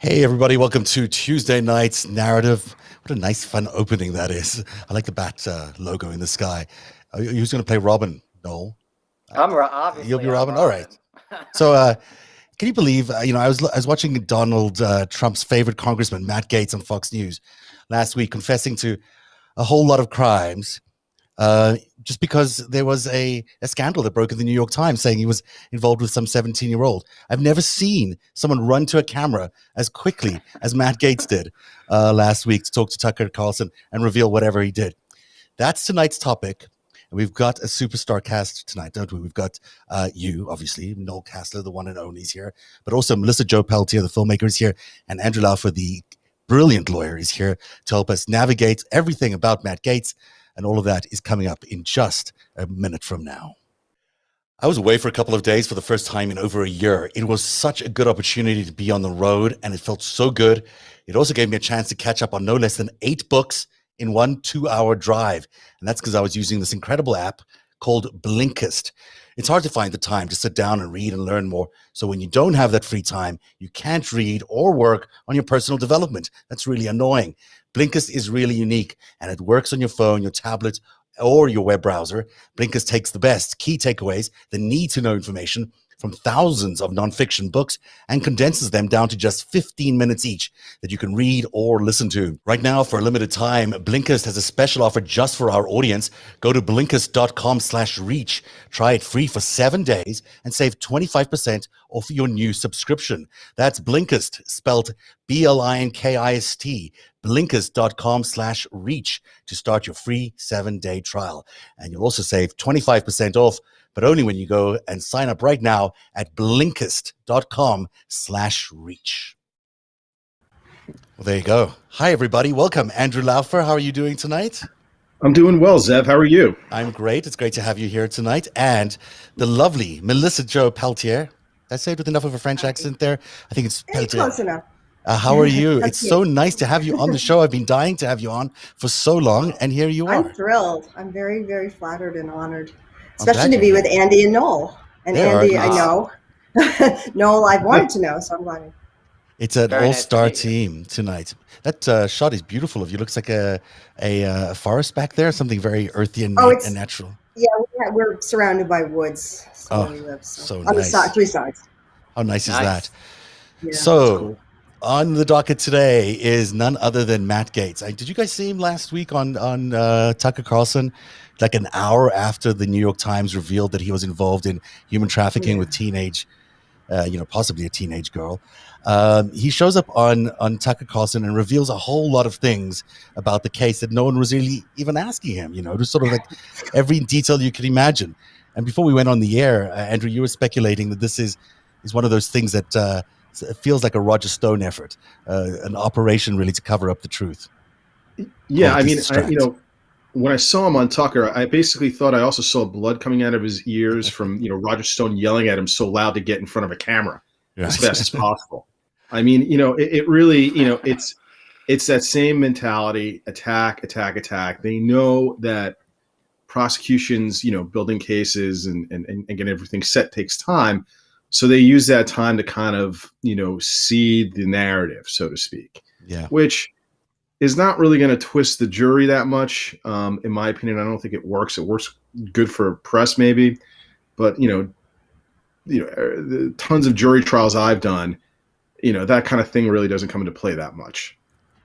Hey everybody, welcome to Tuesday night's Narrative. What a nice fun opening that is. I like the bat logo in the sky. Who's going to play Robin? Noel? You'll Obviously be I'm Robin? All right. Robin. So can you believe, I was watching Donald Trump's favorite congressman, Matt Gaetz, on Fox News last week, confessing to a whole lot of crimes just because there was a scandal that broke in the New York Times saying he was involved with some 17-year-old. I've never seen someone run to a camera as quickly as Matt Gaetz did last week to talk to Tucker Carlson and reveal whatever he did. That's tonight's topic. And we've got a superstar cast tonight, don't we? We've got you, obviously, Noel Castler, the one and only, is here, but also Melissa Jo Peltier, the filmmaker, is here, and Andrew Laufer, the brilliant lawyer, is here to help us navigate everything about Matt Gaetz. And all of that is coming up in just a minute from now. I was away for a couple of days for the first time in over a year. It was such a good opportunity to be on the road, and it felt so good. It also gave me a chance to catch up on no less than 8 books in one 2-hour drive. And that's because I was using this incredible app called Blinkist. It's hard to find the time to sit down and read and learn more. So when you don't have that free time, you can't read or work on your personal development. That's really annoying. Blinkist is really unique, and it works on your phone, your tablet, or your web browser. Blinkist takes the best key takeaways, the need-to-know information from thousands of nonfiction books, and condenses them down to just 15 minutes each that you can read or listen to. Right now, for a limited time, Blinkist has a special offer just for our audience. Go to Blinkist.com/reach. Try it free for 7 days and save 25% off your new subscription. That's Blinkist, spelled Blinkist. Blinkist.com/reach to start your free 7-day trial. And you'll also save 25% off, but only when you go and sign up right now at Blinkist.com/reach. Well, there you go. Hi, everybody. Welcome. Andrew Laufer, how are you doing tonight? I'm doing well, Zev. How are you? I'm great. It's great to have you here tonight. And the lovely Melissa Jo Peltier. Did I say it with enough of a French accent there? I think it's Peltier. Close enough. How are you? It's so nice to have you on the show. I've been dying to have you on for so long, and here you are. I'm thrilled. I'm very, very flattered and honored, especially to be with Andy and Noel. And Andy, I know. Noel, I've wanted to know, so I'm glad. It's an all-star team tonight. That shot is beautiful of you. Looks like a forest back there, something very earthy and natural. Yeah, we're surrounded by woods. So we live, so on nice. The 3 sides. How nice is that? Yeah, so cool. On the docket today is none other than Matt Gaetz. Did you guys see him last week on Tucker Carlson? Like an hour after the New York Times revealed that he was involved in human trafficking with possibly a teenage girl. He shows up on Tucker Carlson and reveals a whole lot of things about the case that no one was really even asking him, just sort of like every detail you could imagine. And before we went on the air, Andrew, you were speculating that this is one of those things that it feels like a Roger Stone effort, an operation really to cover up the truth. Yeah, I mean, when I saw him on Tucker, I basically thought I also saw blood coming out of his ears from, Roger Stone yelling at him so loud to get in front of a camera as fast as possible. I mean, it really, it's that same mentality, attack. They know that prosecutions, building cases and getting everything set takes time. So they use that time to kind of, seed the narrative, so to speak. Yeah. Which is not really going to twist the jury that much, in my opinion. I don't think it works. It works good for press, maybe, but the tons of jury trials I've done, that kind of thing really doesn't come into play that much.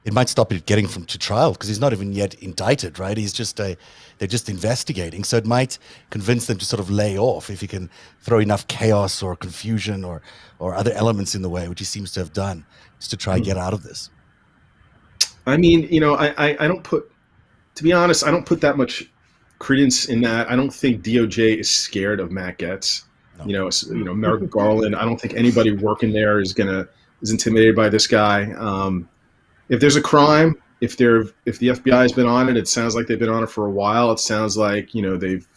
It might stop it getting to trial because he's not even yet indicted, right? He's just they're just investigating. So it might convince them to sort of lay off if he can throw enough chaos or confusion or other elements in the way, which he seems to have done, just to try and get out of this. I mean, I don't put, to be honest, I don't put that much credence in that. I don't think DOJ is scared of Matt Gaetz. No. Merrick Garland. I don't think anybody working there is intimidated by this guy. If there's a crime, if the FBI has been on it, it sounds like they've been on it for a while. It sounds like they've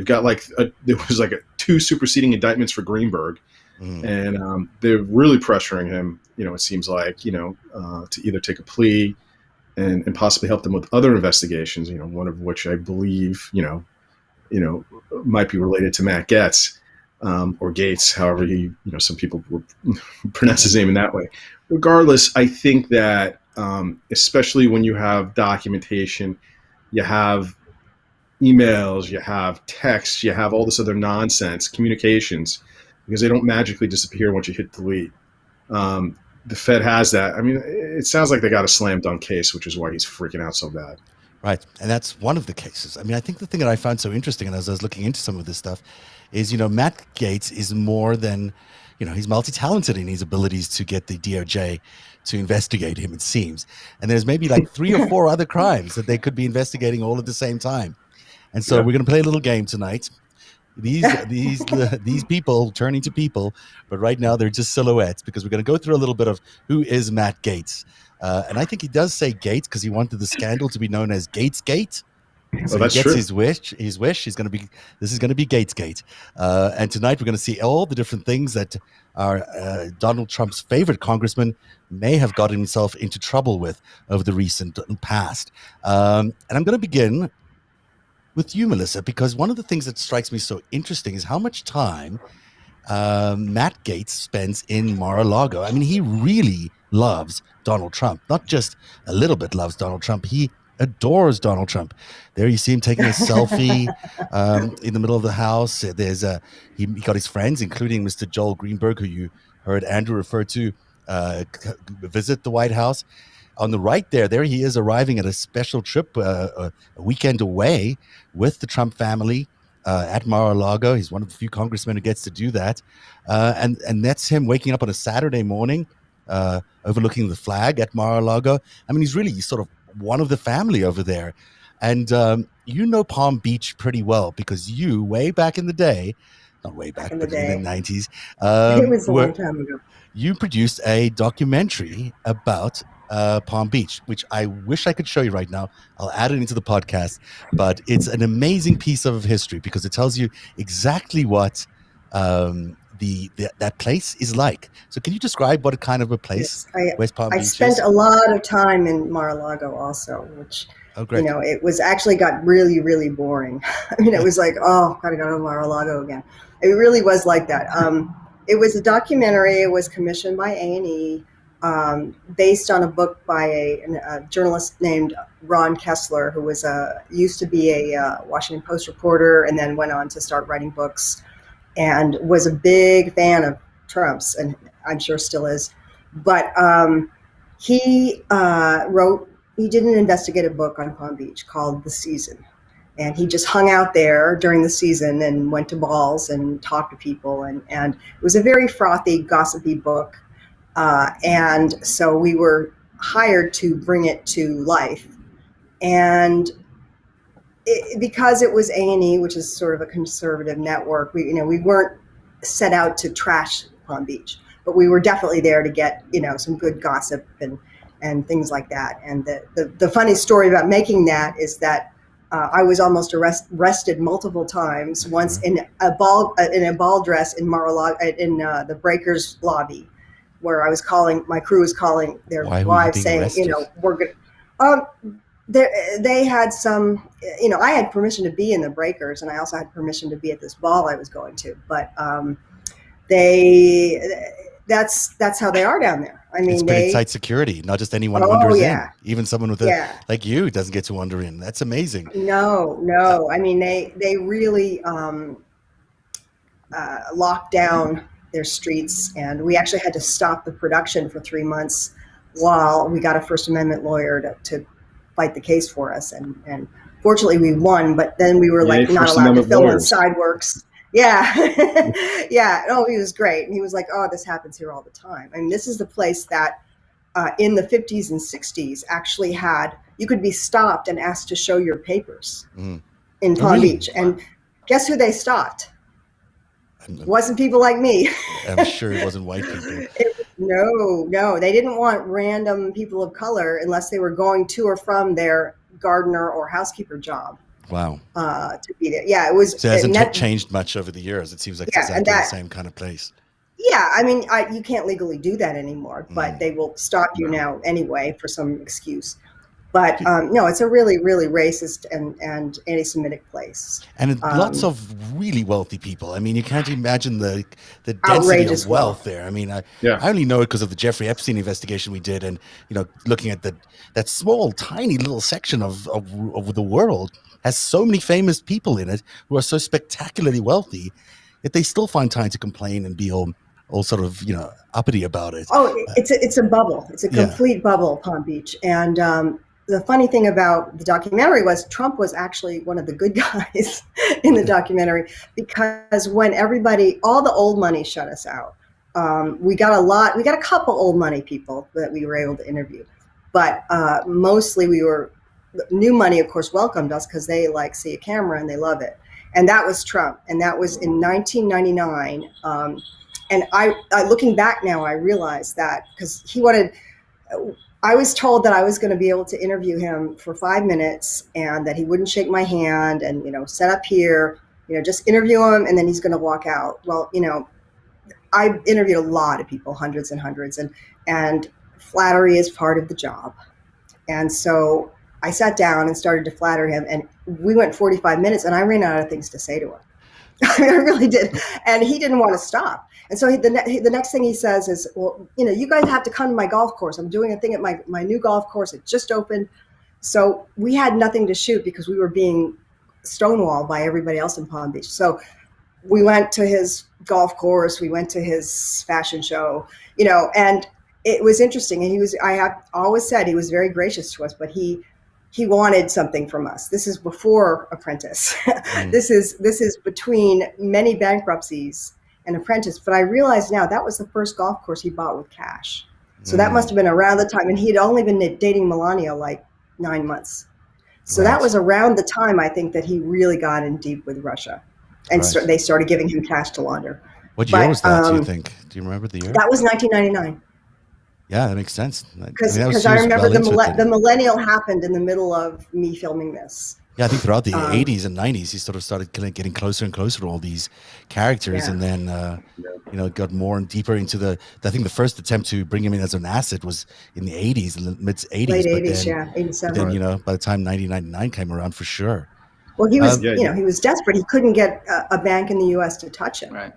got there was 2 superseding indictments for Greenberg, and they're really pressuring him. It seems like to either take a plea and possibly help them with other investigations. One of which I believe might be related to Matt Gaetz. Or Gates, however some people would pronounce his name in that way. regardless, I think that especially when you have documentation, you have emails, you have texts, you have all this other nonsense, communications, because they don't magically disappear once you hit delete. The Fed has that. I mean, it sounds like they got a slam dunk case, which is why he's freaking out so bad. Right. And that's one of the cases. I mean, I think the thing that I found so interesting, and as I was looking into some of this stuff, is, Matt Gaetz is more than, he's multi-talented in his abilities to get the DOJ to investigate him, it seems. And there's maybe like 3 or 4 other crimes that they could be investigating all at the same time. And so we're going to play a little game tonight. These people turning to people, but right now they're just silhouettes, because we're going to go through a little bit of who is Matt Gaetz. And I think he does say Gates because he wanted the scandal to be known as Gatesgate. So that's he gets true. his wish. This is going to be Gatesgate. And tonight we're going to see all the different things that our Donald Trump's favorite congressman may have gotten himself into trouble with over the recent past. And I'm going to begin with you, Melissa, because one of the things that strikes me so interesting is how much time Matt Gaetz spends in Mar-a-Lago. I mean, he really loves Donald Trump. Not just a little bit loves Donald Trump. He adores Donald Trump. There you see him taking a selfie in the middle of the house. There's he got his friends, including Mr. Joel Greenberg, who you heard Andrew refer to, visit the White House. On the right there he is arriving at a special trip, a weekend away with the Trump family at Mar-a-Lago. He's one of the few congressmen who gets to do that. And that's him waking up on a Saturday morning, overlooking the flag at Mar-a-Lago. I mean, he's really sort of one of the family over there. And Palm Beach pretty well, because you, way back in the day, not way back, but in the 90s. It was a long time ago. You produced a documentary about Palm Beach, which I wish I could show you right now. I'll add it into the podcast, but it's an amazing piece of history because it tells you exactly what that place is like. So can you describe what kind of a place West Palm Beach is? I spent a lot of time in Mar-a-Lago also, which, it was actually got really, really boring. I mean, it was like, gotta go to Mar-a-Lago again. It really was like that. It was a documentary. It was commissioned by A&E, based on a book by a journalist named Ron Kessler, who was used to be a Washington Post reporter and then went on to start writing books and was a big fan of Trump's, and I'm sure still is. But he did an investigative book on Palm Beach called The Season. And he just hung out there during the season and went to balls and talked to people. And it was a very frothy, gossipy book. And so we were hired to bring it to life. And because it was A&E, which is sort of a conservative network, we weren't set out to trash Palm Beach, but we were definitely there to get, some good gossip and things like that. And the funny story about making that is that I was almost arrested multiple times. Once in a ball dress in Mar-a-Lago, in the Breakers lobby, where my crew was calling their wives saying, arrested? We're good. They had some, I had permission to be in the Breakers, and I also had permission to be at this ball I was going to, but that's how they are down there. I mean, it's pretty tight security. Not just anyone wanders in. Even someone with like you doesn't get to wander in. That's amazing. No. I mean, they really locked down their streets, and we actually had to stop the production for 3 months while we got a First Amendment lawyer to fight the case for us. And fortunately we won, but then we were not allowed to film on Sideworks. Yeah. Yeah. Oh, he was great. And he was like, this happens here all the time. I mean, this is the place that in the 50s and 60s actually you could be stopped and asked to show your papers in Palm Beach. And guess who they stopped? It wasn't people like me. I'm sure it wasn't white people. No. They didn't want random people of color unless they were going to or from their gardener or housekeeper job. Wow. To be there. Yeah, it was. So it hasn't changed much over the years. It seems like it's exactly the same kind of place. Yeah, I mean, you can't legally do that anymore, but they will stop you now anyway for some excuse. But no, it's a really, really racist and anti-Semitic place. And lots of really wealthy people. I mean, you can't imagine the density Outrageous of wealth there. I mean, I only know it because of the Jeffrey Epstein investigation we did, and looking at that small, tiny little section of the world has so many famous people in it who are so spectacularly wealthy, yet they still find time to complain and be all sort of uppity about it. Oh, it's a bubble. It's a complete bubble, Palm Beach, and. The funny thing about the documentary was Trump was actually one of the good guys in the documentary, because when all the old money shut us out, we got a couple old money people that we were able to interview, but mostly new money, of course, welcomed us because they see a camera and they love it. And that was Trump. And that was in 1999. And I looking back now, I realized that because I was told that I was going to be able to interview him for 5 minutes and that he wouldn't shake my hand and, set up here, just interview him and then he's going to walk out. Well, I interviewed a lot of people, hundreds and hundreds, and flattery is part of the job. And so I sat down and started to flatter him, and we went 45 minutes and I ran out of things to say to him. I really did. And he didn't want to stop. And so the next thing he says is, well, you guys have to come to my golf course. I'm doing a thing at my new golf course. It just opened. So we had nothing to shoot because we were being stonewalled by everybody else in Palm Beach. So we went to his golf course. We went to his fashion show, and it was interesting. And I have always said he was very gracious to us, but he wanted something from us. This is before Apprentice. This is between many bankruptcies and Apprentice. But I realize now that was the first golf course he bought with cash. So that must have been around the time. And he'd only been dating Melania 9 months. So that was around the time, I think, that he really got in deep with Russia. And they started giving him cash to launder. What year was that, do you think? Do you remember the year? That was 1999. Yeah, that makes sense. Because I remember the millennial happened in the middle of me filming this. Yeah, I think throughout the 80s and 90s, he sort of started getting closer and closer to all these characters. And then, got more and deeper into I think the first attempt to bring him in as an asset was in the 80s, in the mid-80s. Late 80s, 87. But then, by the time 1999 came around, for sure. Well, he was, he was desperate. He couldn't get a bank in the U.S. to touch him. Right.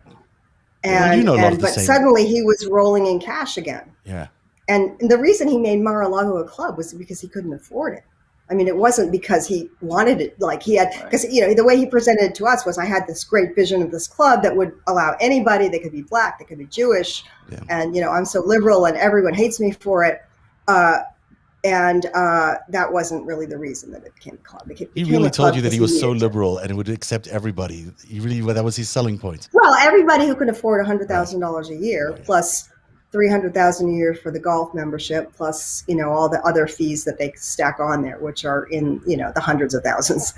But suddenly he was rolling in cash again. Yeah. And the reason he made Mar-a-Lago a club was because he couldn't afford it. I mean, it wasn't because he wanted it, because, the way he presented it to us was, I had this great vision of this club that would allow anybody, they could be Black, they could be Jewish. Yeah. And, I'm so liberal and everyone hates me for it. And that wasn't really the reason that it became a club. He really told you that he was so liberal and would accept everybody. That was his selling point. Well, everybody who could afford $100,000 a year plus $300,000 a year for the golf membership, plus all the other fees that they stack on there, which are in the hundreds of thousands.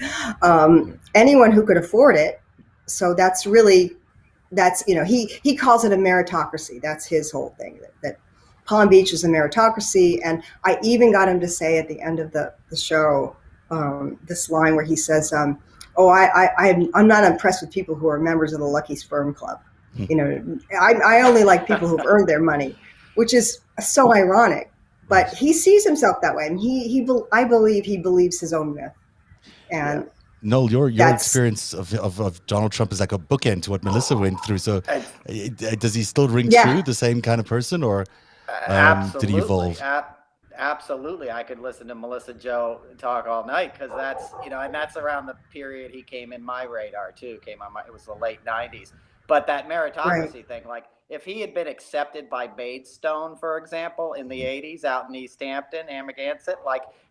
Anyone who could afford it. So he calls it a meritocracy. That's his whole thing. That Palm Beach is a meritocracy, and I even got him to say at the end of the show this line where he says, "I'm not impressed with people who are members of the Luckey Sperm Club." I only like people who've earned their money, which is so ironic. But he sees himself that way, and I believe he believes his own myth. And Noel, your experience of Donald Trump is like a bookend to what Melissa went through. So, does he still ring true, the same kind of person, or did he evolve? Absolutely. I could listen to Melissa Joe talk all night, because that's and that's around the period he came in my radar too. It was the late 90s. But that meritocracy thing, if he had been accepted by Maidstone, for example, in the 80s out in East Hampton, Amagansett,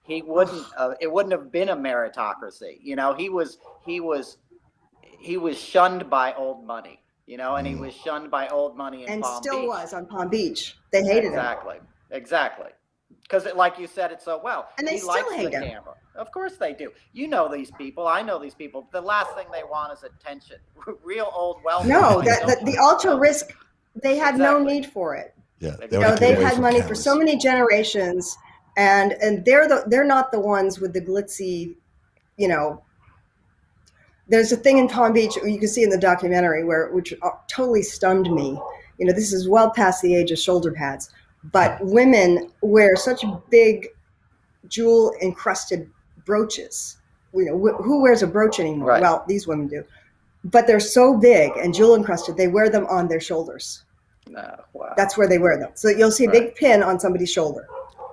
he wouldn't. It wouldn't have been a meritocracy. He was shunned by old money. And he was shunned by old money in Palm Beach. And still was on Palm Beach. They hated him. Exactly. Because, like you said it so well, and they still hate him. Camera. Of course they do. You know these people. I know these people. The last thing they want is attention. Real old wealth. No, the ultra risk. They had no need for it. Yeah, they've had money for so many generations, and they're not the ones with the glitzy. There's a thing in Palm Beach you can see in the documentary which totally stunned me. This is well past the age of shoulder pads. But women wear such big jewel encrusted brooches. Who wears a brooch anymore? Right. Well, these women do, but they're so big and jewel encrusted, they wear them on their shoulders. Wow. That's where they wear them. So you'll see a big pin on somebody's shoulder.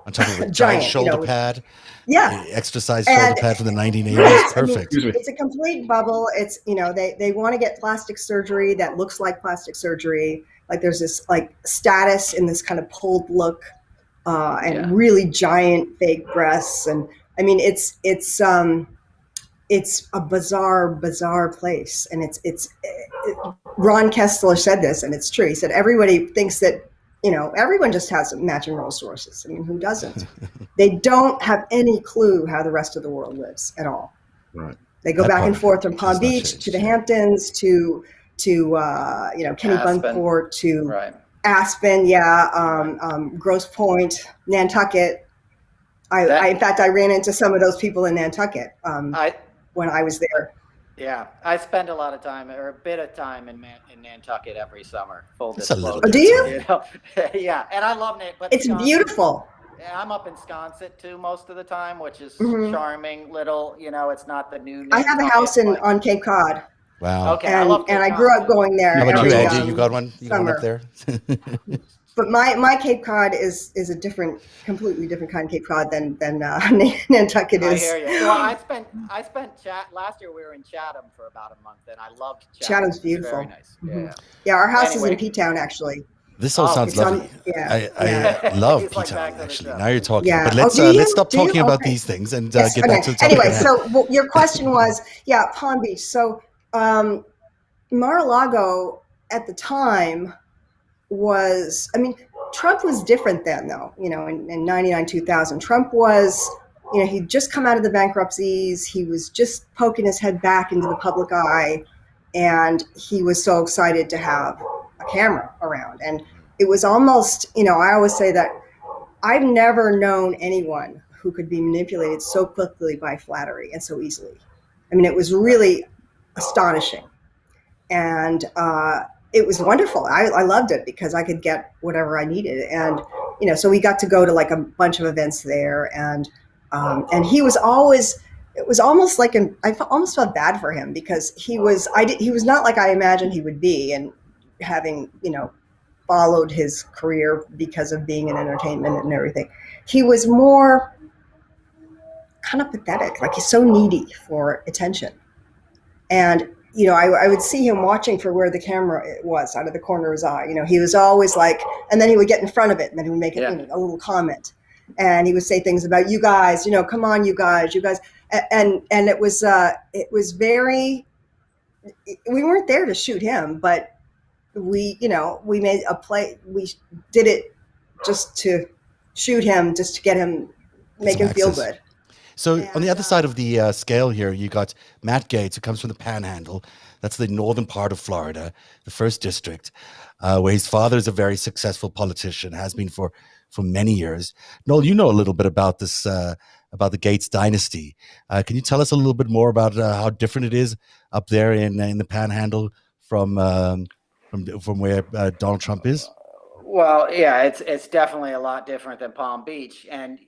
On top of a giant shoulder pad. Yeah. Extra size shoulder pad from the 1980s. Perfect. I mean, it's a complete bubble. It's, they want to get plastic surgery that looks like plastic surgery. Like there's this like status in this kind of pulled look, and really giant fake breasts. And I mean, it's a bizarre place. And Ron Kessler said this, and it's true. He said, everybody thinks that, everyone just has matching Rolls Royces. I mean, who doesn't? They don't have any clue how the rest of the world lives at all. Right. They go back and forth from Palm Beach to the Hamptons to Kenny Bunkport to Aspen, Grosse Pointe, Nantucket. In fact, I ran into some of those people in Nantucket when I was there. Yeah, I spend a lot of time, or a bit of time in Nantucket every summer. Full disclosure. Oh, do you? Yeah, and I love it. But it's beautiful. Yeah, I'm up in Sconset too most of the time, which is charming little. It's not the new. I have a house on Cape Cod. Wow. Okay, and I grew up going there. How about you, Angie? You got one? You got one up there? But my Cape Cod is a completely different kind of Cape Cod than Nantucket is. I hear you. Well, I spent last year we were in Chatham for about a month, and I loved Chatham. Chatham's beautiful. Very nice. Mm-hmm. Yeah, our house is in P-Town actually. This all sounds lovely. I love P-Town actually. Now you're talking. Yeah. But let's stop talking about these things and get back to the topic. Anyway, so your question was, Palm Beach. So Mar-a-Lago at the time was, Trump was different then though, in 99, 2000. Trump was, he'd just come out of the bankruptcies. He was just poking his head back into the public eye. And he was so excited to have a camera around. And it was almost, I always say that I've never known anyone who could be manipulated so quickly by flattery and so easily. It was really astonishing. And it was wonderful. I loved it because I could get whatever I needed. And, so we got to go to like a bunch of events there. And he was always, it was almost like I almost felt bad for him because he was not like I imagined he would be, and having, followed his career because of being in entertainment and everything. He was more kind of pathetic. Like he's so needy for attention. And, I would see him watching for where the camera was out of the corner of his eye. He was always like, and then he would get in front of it and then he would make a little comment. And he would say things about you guys, come on, you guys. And it was very, we weren't there to shoot him, but we made a play. We did it just to shoot him, just to get him, make him feel good. So on the other side of the scale here, you got Matt Gaetz, who comes from the Panhandle. That's the northern part of Florida, the 1st District, where his father is a very successful politician, has been for many years. Noel, you know a little bit about this, about the Gaetz dynasty. Can you tell us a little bit more about how different it is up there in the Panhandle from where Donald Trump is? Well, yeah, it's definitely a lot different than Palm Beach. And,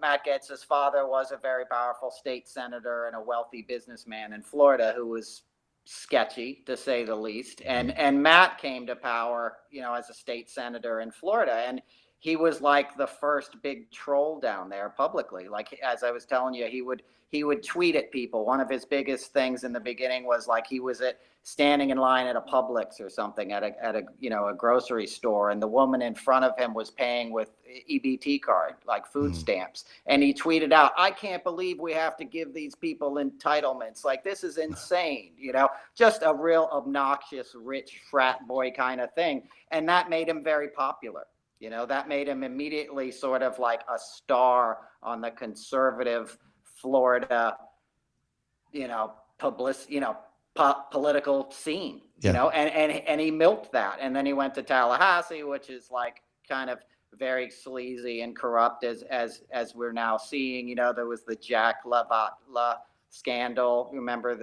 Matt Gaetz's father was a very powerful state senator and a wealthy businessman in Florida who was sketchy, to say the least. And Matt came to power, as a state senator in Florida. And he was like the first big troll down there publicly. Like, as I was telling you, he would tweet at people. One of his biggest things in the beginning was like he was standing in line at a Publix or something at a grocery store, and the woman in front of him was paying with EBT card, like food stamps. And he tweeted out, "I can't believe we have to give these people entitlements. Like, this is insane." Just a real obnoxious, rich frat boy kind of thing. And that made him very popular. That made him immediately sort of like a star on the conservative Florida, political scene, and he milked that. And then he went to Tallahassee, which is like kind of very sleazy and corrupt as we're now seeing. There was the Jack LaVatla scandal. Remember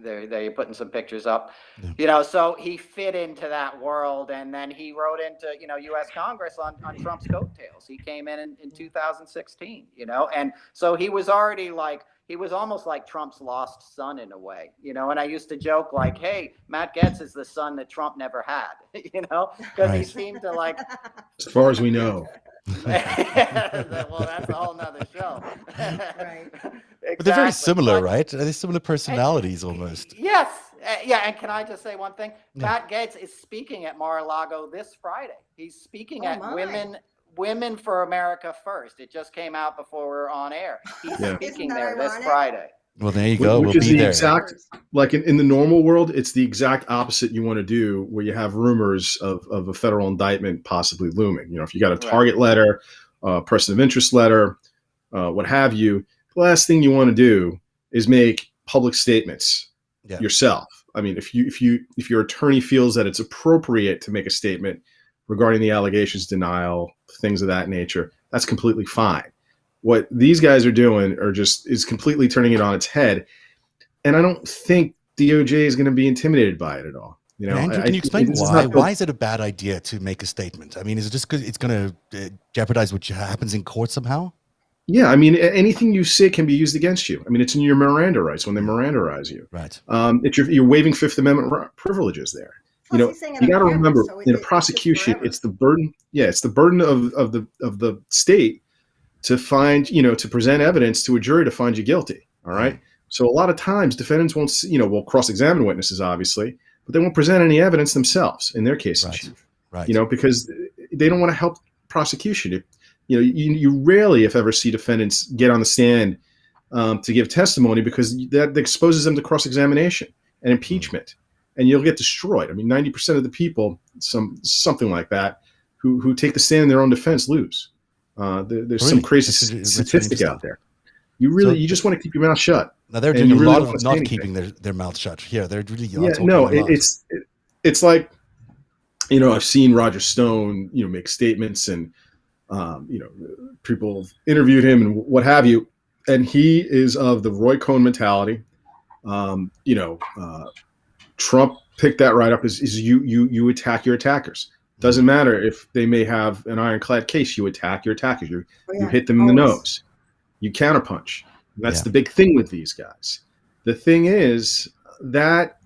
there you're putting some pictures up. Yeah. So he fit into that world, and then he rode into U.S. Congress on Trump's coattails. He came in 2016, and so he was already he was almost like Trump's lost son in a way, and I used to joke hey, Matt Gaetz is the son that Trump never had, because he seemed to as far as we know. Well, that's a whole nother show. Right. Exactly. But they're very similar, right? They're similar personalities almost. Yes. Yeah. And can I just say one thing? Yeah. Matt Gaetz is speaking at Mar-a-Lago this Friday. He's speaking at Women for America First. It just came out before we were on air. He's speaking there this Friday. Well, there you go. Which is the exact, in the normal world, it's the exact opposite you want to do, where you have rumors of a federal indictment possibly looming. If you got a target letter, person of interest letter, what have you, the last thing you want to do is make public statements yourself. I mean, if your attorney feels that it's appropriate to make a statement regarding the allegations, denial, things of that nature, that's completely fine. What these guys are doing is completely turning it on its head. And I don't think DOJ is going to be intimidated by it at all. Andrew, can you explain why? Why is it a bad idea to make a statement? I mean, is it just because it's going to jeopardize what happens in court somehow? Yeah, I mean, anything you say can be used against you. I mean, it's in your Miranda rights when they Mirandaize you. Right. You're waiving Fifth Amendment privileges there. You got to remember, in a prosecution, it's the burden. Yeah, it's the burden of the state to find, to present evidence to a jury to find you guilty. All right. So a lot of times defendants won't, will cross-examine witnesses, obviously, but they won't present any evidence themselves in their case in chief. Right. Because they don't want to help prosecution. You rarely, if ever, see defendants get on the stand to give testimony, because that exposes them to cross-examination and impeachment, and you'll get destroyed. I mean, 90% of the people, something like that, who take the stand in their own defense lose. There's some crazy statistic out there. You just want to keep your mouth shut. Now they're doing a lot of not keeping their mouth shut. Yeah, they're really it's like, I've seen Roger Stone, make statements, and people have interviewed him and what have you, and he is of the Roy Cohn mentality. Trump picked that right up. Is you attack your attackers. Doesn't matter if they may have an ironclad case. You attack your attackers. You hit them in the nose. You counterpunch. And that's the big thing with these guys. The thing is that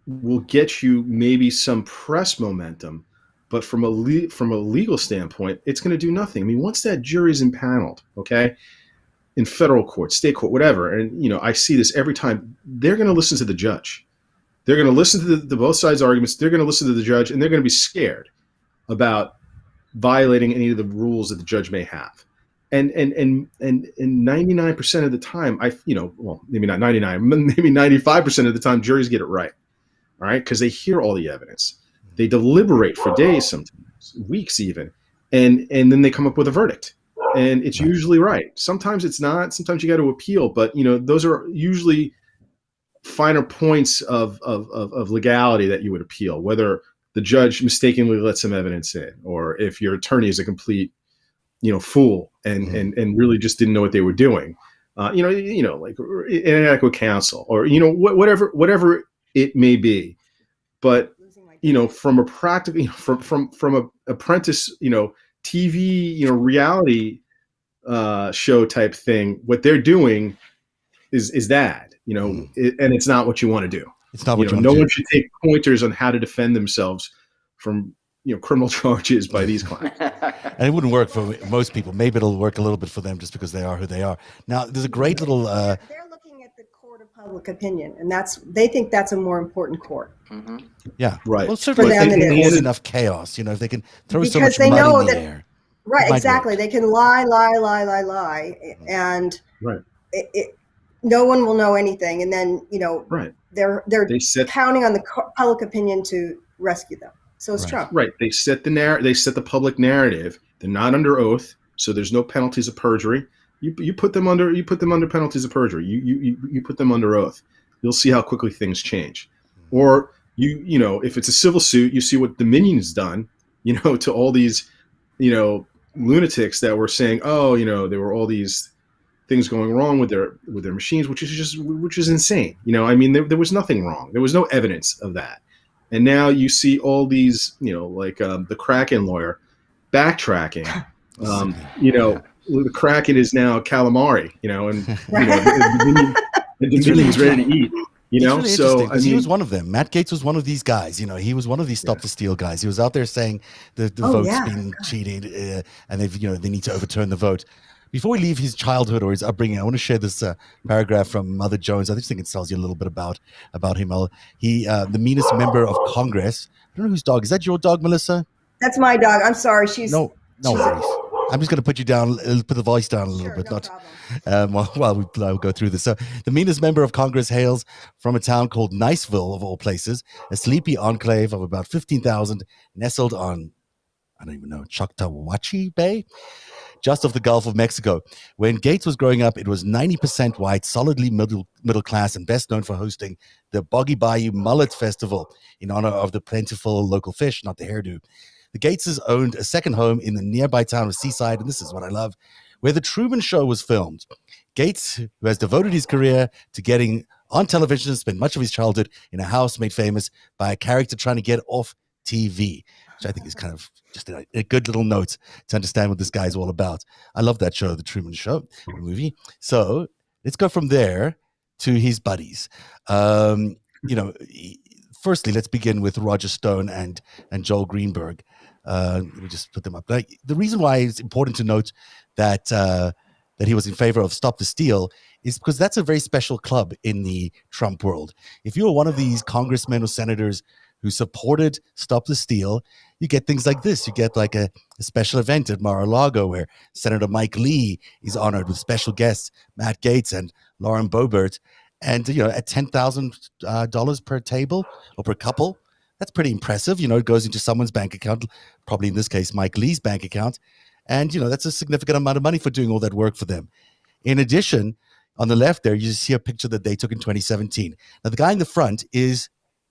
will get you maybe some press momentum, but from a legal standpoint, it's going to do nothing. I mean, once that jury's impaneled, okay, in federal court, state court, whatever, and I see this every time, they're going to listen to the judge. They're going to listen to the both sides' arguments. They're going to listen to the judge, and they're going to be scared about violating any of the rules that the judge may have. And 99% of the time, maybe not 99, maybe 95% of the time, juries get it right. All right, because they hear all the evidence. They deliberate for days, sometimes weeks even, and then they come up with a verdict. And it's usually right. Sometimes it's not. Sometimes you got to appeal, but those are usually finer points of legality that you would appeal, whether the judge mistakenly let some evidence in, or if your attorney is a complete, fool and really just didn't know what they were doing, like inadequate counsel, or whatever it may be. But from a practical, from a apprentice, TV, reality show type thing, what they're doing is that. And it's not what you want to do. It's not what you want to do. No one should take pointers on how to defend themselves from criminal charges by these clients. And it wouldn't work for most people. Maybe it'll work a little bit for them just because they are who they are. Now, there's a great little. They're looking at the court of public opinion, and they think that's a more important court. Mm-hmm. Yeah, right. Well, certainly if they can cause enough chaos. If they can throw so much mud in the air. Right, exactly. They can lie, and no one will know anything, and then they're counting on the public opinion to rescue them. So it's Trump. Right. They set the public narrative. They're not under oath, so there's no penalties of perjury. You put them under penalties of perjury. You put them under oath. You'll see how quickly things change. Or if it's a civil suit, you see what Dominion's done, to all these, lunatics that were saying, there were all these things going wrong with their machines, which is insane. You know, I mean, there was nothing wrong. There was no evidence of that. And now you see all these, you know, like the Kraken lawyer backtracking. You know, the Kraken is now calamari. You know, and you know, the Dominion's ready to eat. You know, really so I mean, he was one of them. Matt Gaetz was one of these guys. You know, he was one of these Stop the Steal guys. He was out there saying the vote's being cheated, and they need to overturn the vote. Before we leave his childhood or his upbringing, I want to share this paragraph from Mother Jones. I just think it tells you a little bit about him. He, the meanest member of Congress. I don't know whose dog is that. Your dog, Melissa? That's my dog. I'm sorry. She's no worries. I'm just going to put you down, put the voice down a little bit, while we go through this. So, the meanest member of Congress hails from a town called Niceville, of all places, a sleepy enclave of about 15,000, nestled on, I don't even know, Choctawhatchee Bay, just off the Gulf of Mexico. When Gaetz was growing up, it was 90% white, solidly middle class, and best known for hosting the Boggy Bayou Mullet Festival in honor of the plentiful local fish, not the hairdo. The Gaetzes owned a second home in the nearby town of Seaside, and this is what I love, where The Truman Show was filmed. Gaetz, who has devoted his career to getting on television, spent much of his childhood in a house made famous by a character trying to get off TV, which I think is kind of just a good little note to understand what this guy is all about. I love that show, The Truman Show, the movie. So let's go from there to his buddies. Firstly, let's begin with Roger Stone and Joel Greenberg. Let me just put them up. Like, the reason why it's important to note that he was in favor of Stop the Steal is because that's a very special club in the Trump world. If you were one of these congressmen or senators who supported Stop the Steal, you get things like this. You get like a special event at Mar-a-Lago where Senator Mike Lee is honored with special guests, Matt Gaetz and Lauren Boebert. And, at $10,000 per table or per couple, that's pretty impressive. It goes into someone's bank account, probably in this case, Mike Lee's bank account. And, that's a significant amount of money for doing all that work for them. In addition, on the left there, you see a picture that they took in 2017. Now, the guy in the front is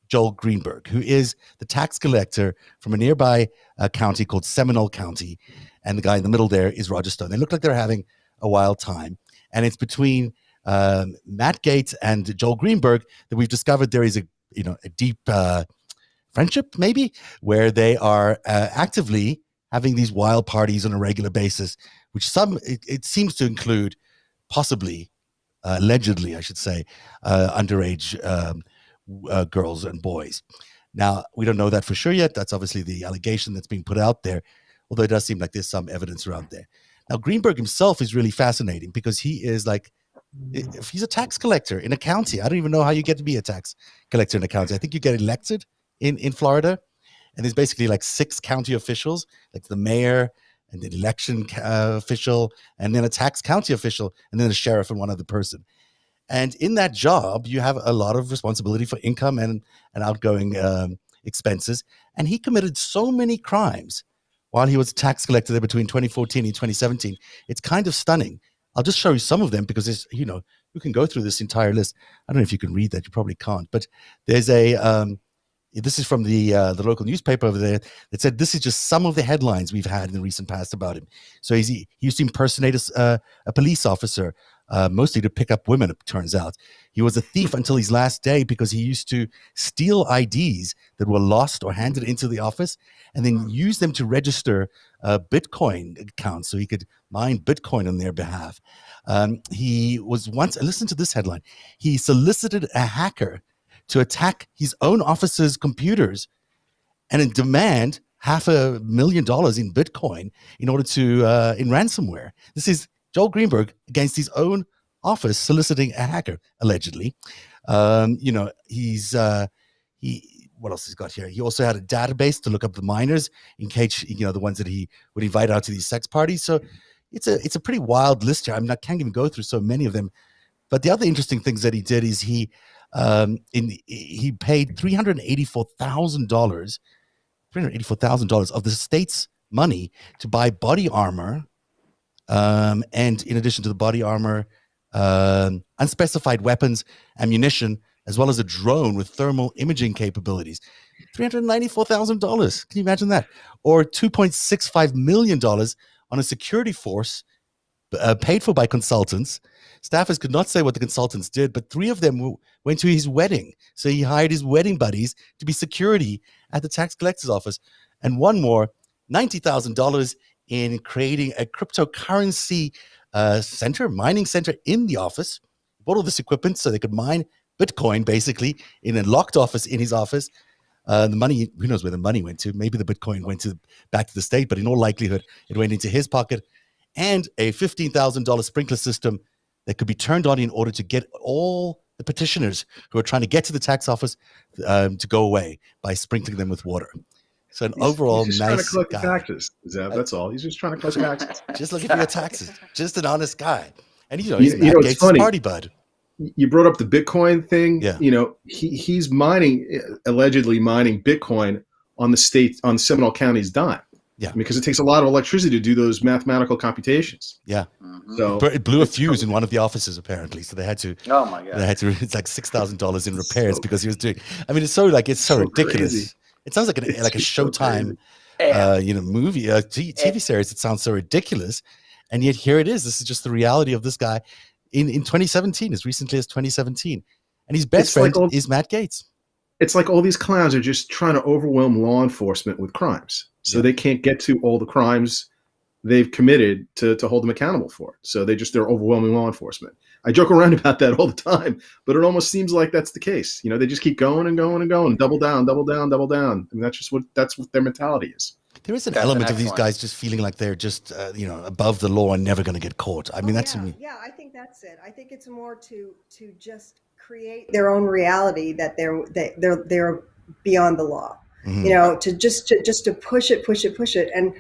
Joel Greenberg, who is the tax collector from a nearby county called Seminole County. And the guy in the middle there is Roger Stone. They look like they're having a wild time. And it's between Matt Gaetz and Joel Greenberg that we've discovered there is a deep friendship, maybe, where they are actively having these wild parties on a regular basis, which it seems to include possibly, allegedly, I should say, underage girls and boys. Now, we don't know that for sure yet. That's obviously the allegation that's being put out there, although it does seem like there's some evidence around there. Now, Greenberg himself is really fascinating because he is if he's a tax collector in a county. I don't even know how you get to be a tax collector in a county. I think you get elected in Florida, and there's basically like 6 county officials, like the mayor and the election official, and then a tax county official, and then a sheriff and one other person. And in that job, you have a lot of responsibility for income and outgoing expenses. And he committed so many crimes while he was a tax collector there between 2014 and 2017. It's kind of stunning. I'll just show you some of them because there's, you can go through this entire list. I don't know if you can read that. You probably can't. But there's this is from the local newspaper over there that said this is just some of the headlines we've had in the recent past about him. So he used to impersonate a police officer, mostly to pick up women, it turns out. He was a thief until his last day because he used to steal IDs that were lost or handed into the office and then use them to register Bitcoin accounts so he could mine Bitcoin on their behalf. He was once, listen to this headline, he solicited a hacker to attack his own office's computers and then demand $500,000 in Bitcoin in order to, in ransomware. This is Joel Greenberg against his own office soliciting a hacker, allegedly. What else he's got here? He also had a database to look up the minors in case, the ones that he would invite out to these sex parties. So it's a pretty wild list here. I can't even go through so many of them. But the other interesting things that he did is he paid $384,000 of the state's money to buy body armor. And in addition to the body armor, unspecified weapons, ammunition, as well as a drone with thermal imaging capabilities. $394,000. Can you imagine that? Or $2.65 million on a security force paid for by consultants. Staffers could not say what the consultants did, but 3 of them went to his wedding. So he hired his wedding buddies to be security at the tax collector's office. And one more, $90,000 in creating a cryptocurrency mining center in the office. Bought all this equipment so they could mine Bitcoin, basically, in a locked office in his office. The money, who knows where the money went to? Maybe the Bitcoin went back to the state, but in all likelihood, it went into his pocket. And a $15,000 sprinkler system that could be turned on in order to get all the petitioners who are trying to get to the tax office to go away by sprinkling them with water. So overall he's just nice trying to collect guy. the taxes. That's all. He's just trying to collect taxes. Just looking for your taxes. Just an honest guy. And he's Matt Gaetz' party bud. You brought up the Bitcoin thing. Yeah. He's allegedly mining Bitcoin on the Seminole County's dime. Yeah. Because it takes a lot of electricity to do those mathematical computations. Yeah. So it blew a fuse in one of the offices apparently. So they had to. Oh my God. It's like $6,000 in repairs because he was doing. I mean, it's so ridiculous. Crazy. It sounds like a Showtime, movie, TV series. It sounds so ridiculous, and yet here it is. This is just the reality of this guy in 2017, as recently as 2017, and his best friend is Matt Gaetz. It's like all these clowns are just trying to overwhelm law enforcement with crimes, so they can't get to all the crimes they've committed to hold them accountable for. So they're overwhelming law enforcement. I joke around about that all the time, but it almost seems like that's the case. They just keep going and going and going, double down, double down, double down. And that's what their mentality is. There is an element of these guys just feeling like they're just, above the law and never going to get caught. I mean, I think that's it. I think it's more to just create their own reality that they're beyond the law. Mm-hmm. To push it. And,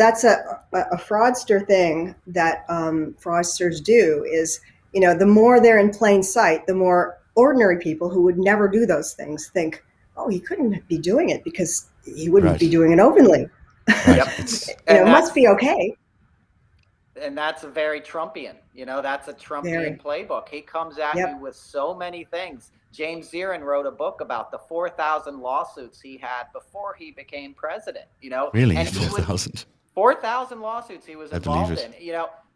that's a fraudster thing that fraudsters do is, the more they're in plain sight, the more ordinary people who would never do those things think, oh, he couldn't be doing it because he wouldn't be doing it openly. Yep. It must be okay. And that's a very Trumpian, that's a Trumpian playbook. He comes at you with so many things. James Zirin wrote a book about the 4,000 lawsuits he had before he became president, Really? And 4,000? 4,000 lawsuits he was involved in,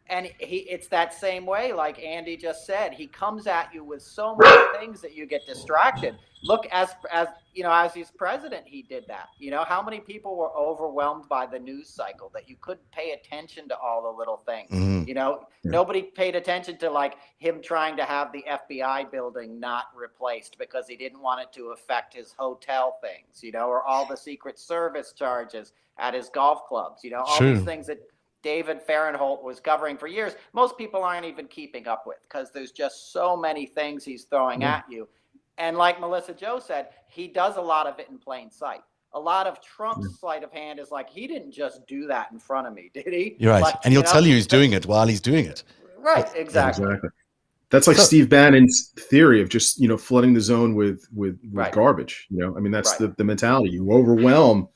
and it's that same way, like Andy just said. He comes at you with so many things that you get distracted. Look, as he's president, he did that. How many people were overwhelmed by the news cycle that you couldn't pay attention to all the little things? Mm-hmm. Nobody paid attention to like him trying to have the FBI building not replaced because he didn't want it to affect his hotel things, or all the Secret Service charges at his golf clubs, all these things that David Farenholt was covering for years. Most people aren't even keeping up with because there's just so many things he's throwing at you. And like Melissa Joe said, he does a lot of it in plain sight. A lot of Trump's sleight of hand is like, he didn't just do that in front of me, did he? You're right. And he'll tell you he's doing it while he's doing it. Right, exactly. That's like Steve Bannon's theory of just, flooding the zone with garbage. That's the mentality. You overwhelm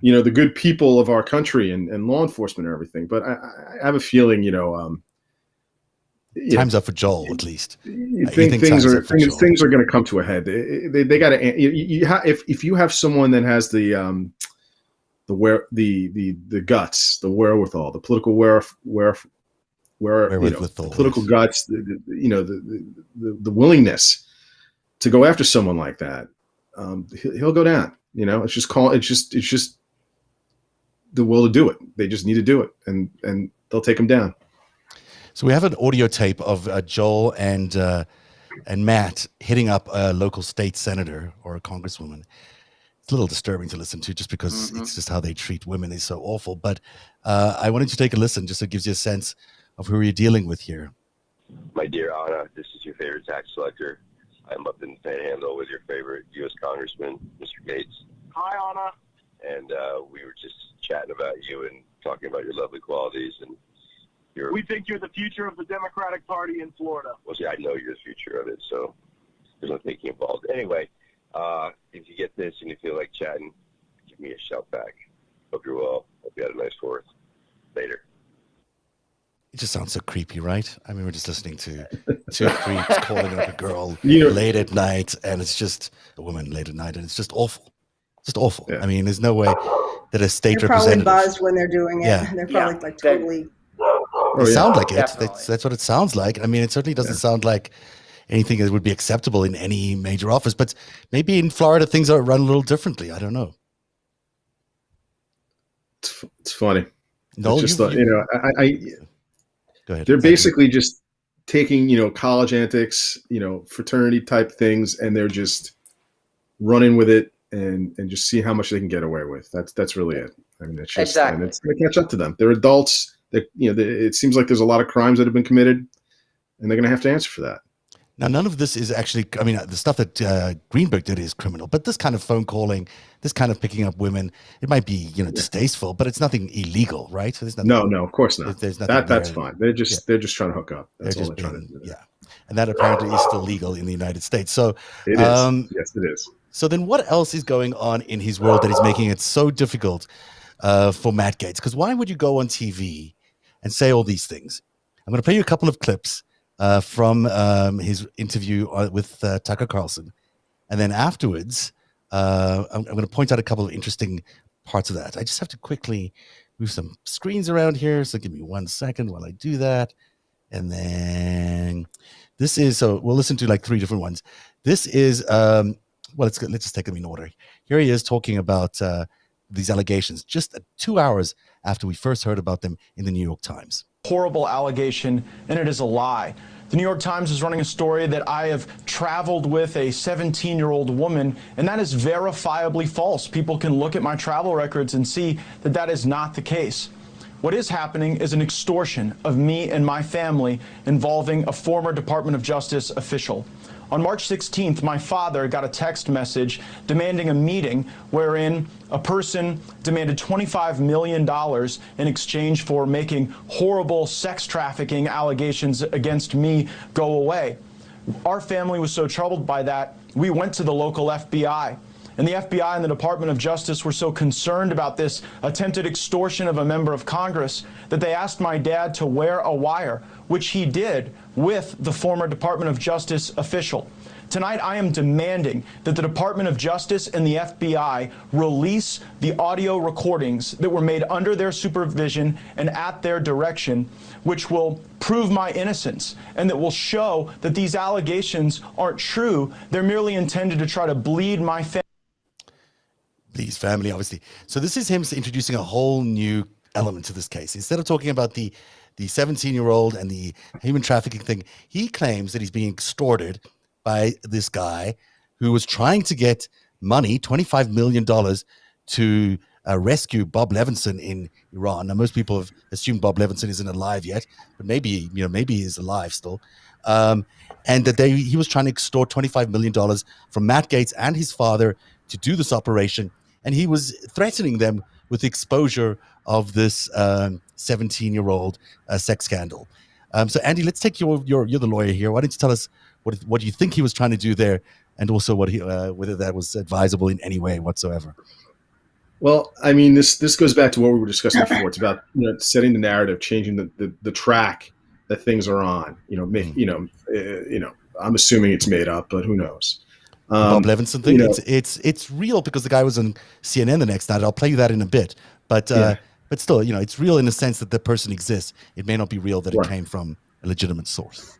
the good people of our country and law enforcement and everything. But I have a feeling, time's up for Joel, at least. You think things are going to come to a head. They got to. If you have someone that has the guts, the wherewithal, the political political guts, the willingness to go after someone like that, he'll go down. It's just the will to do it. They just need to do it, and they'll take him down. So we have an audio tape of Joel and Matt hitting up a local state senator or a congresswoman. It's a little disturbing to listen to just because it's just how they treat women is so awful. But I wanted to take a listen just so it gives you a sense of who you're dealing with here. My dear Anna, this is your favorite tax collector. I'm up in the Panhandle with your favorite U.S. Congressman, Mr. Gaetz. Hi, Anna. And we were just chatting about you and talking about your lovely qualities. And we think you're the future of the Democratic Party in Florida. Well, see, I know you're the future of it, so there's no thinking involved. Anyway, if you get this and you feel like chatting, give me a shout back. Hope you're well. Hope you had a nice 4th. Later. It just sounds so creepy, right? I mean, we're just listening to two creeps calling up a girl late at night, and it's just a woman late at night, and it's just awful. Just awful. Yeah. I mean, there's no way that a state representative... They're probably buzzed when they're doing it. Yeah. They're probably like totally... sound like it. Definitely. That's what it sounds like. I mean, it certainly doesn't sound like anything that would be acceptable in any major office, but maybe in Florida things are run a little differently. I don't know. It's funny. No, it's just go ahead. They're basically just taking, college antics, fraternity type things, and they're just running with it and just see how much they can get away with. That's really it. I mean, it's just, Exactly. and it's going to catch up to them. They're adults. It seems like there's a lot of crimes that have been committed, and they're going to have to answer for that. Now, none of this is actually, I mean, the stuff that Greenberg did is criminal, but this kind of phone calling, this kind of picking up women, it might be, distasteful, but it's nothing illegal, right? So there's nothing, no, of course not. There's nothing that's fine. They're just trying to hook up. That's all they're trying to do. Yeah. And that apparently is still legal in the United States. So it is. Yes, it is. So then what else is going on in his world that is making it so difficult for Matt Gaetz? Because why would you go on TV and say all these things? I'm going to play you a couple of clips from his interview with Tucker Carlson. And then afterwards, I'm going to point out a couple of interesting parts of that. I just have to quickly move some screens around here. So give me 1 second while I do that. And then this is, so we'll listen to like 3 different ones. This is, let's just take them in order. Here he is talking about these allegations just 2 hours after we first heard about them in the New York Times. Horrible allegation, and it is a lie. The New York Times is running a story that I have traveled with a 17-year-old woman, and that is verifiably false. People can look at my travel records and see that that is not the case. What is happening is an extortion of me and my family involving a former Department of Justice official. On March 16th, my father got a text message demanding a meeting wherein a person demanded $25 million in exchange for making horrible sex trafficking allegations against me go away. Our family was so troubled by that, we went to the local FBI. And the FBI and the Department of Justice were so concerned about this attempted extortion of a member of Congress that they asked my dad to wear a wire, which he did with the former Department of Justice official. Tonight, I am demanding that the Department of Justice and the FBI release the audio recordings that were made under their supervision and at their direction, which will prove my innocence and that will show that these allegations aren't true. They're merely intended to try to bleed my family. His family, obviously. So this is him introducing a whole new element to this case. Instead of talking about the 17-year-old and the human trafficking thing, he claims that he's being extorted by this guy who was trying to get money, $25 million, to rescue Bob Levinson in Iran. Now, most people have assumed Bob Levinson isn't alive yet, but maybe he's alive still. And that he was trying to extort $25 million from Matt Gaetz and his father to do this operation. And he was threatening them with the exposure of this 17-year-old sex scandal. So, Andy, let's take you're the lawyer here. Why don't you tell us what you think he was trying to do there, and also whether that was advisable in any way whatsoever? Well, I mean, this goes back to what we were discussing before. It's about setting the narrative, changing the track that things are on. I'm assuming it's made up, but who knows? Bob Levinson thing. It's real because the guy was on CNN the next night. I'll play you that in a bit. But still, it's real in the sense that the person exists. It may not be real that it came from a legitimate source.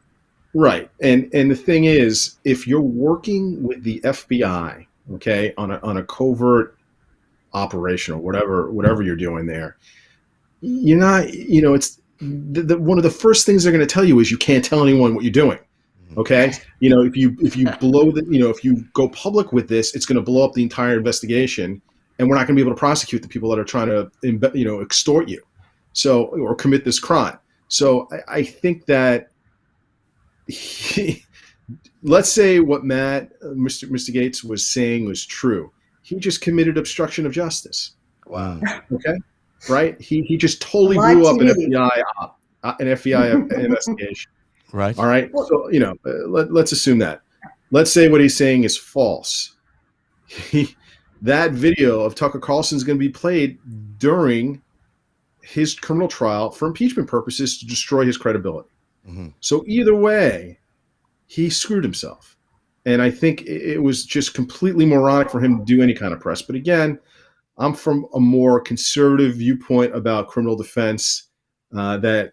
Right. And the thing is, if you're working with the FBI, okay, on a covert operation or whatever you're doing there, you're not, it's one of the first things they're going to tell you is you can't tell anyone what you're doing. Okay. If you blow if you go public with this, it's going to blow up the entire investigation, and we're not going to be able to prosecute the people that are trying to, extort you. Or commit this crime. So I think that let's say what Mr. Gaetz was saying was true. He just committed obstruction of justice. Wow. Okay. Right. He just totally blew up an FBI investigation. Right. All right. So, let's assume that. Let's say what he's saying is false. That video of Tucker Carlson is going to be played during his criminal trial for impeachment purposes to destroy his credibility. Mm-hmm. So either way, he screwed himself. And I think it was just completely moronic for him to do any kind of press. But again, I'm from a more conservative viewpoint about criminal defense. that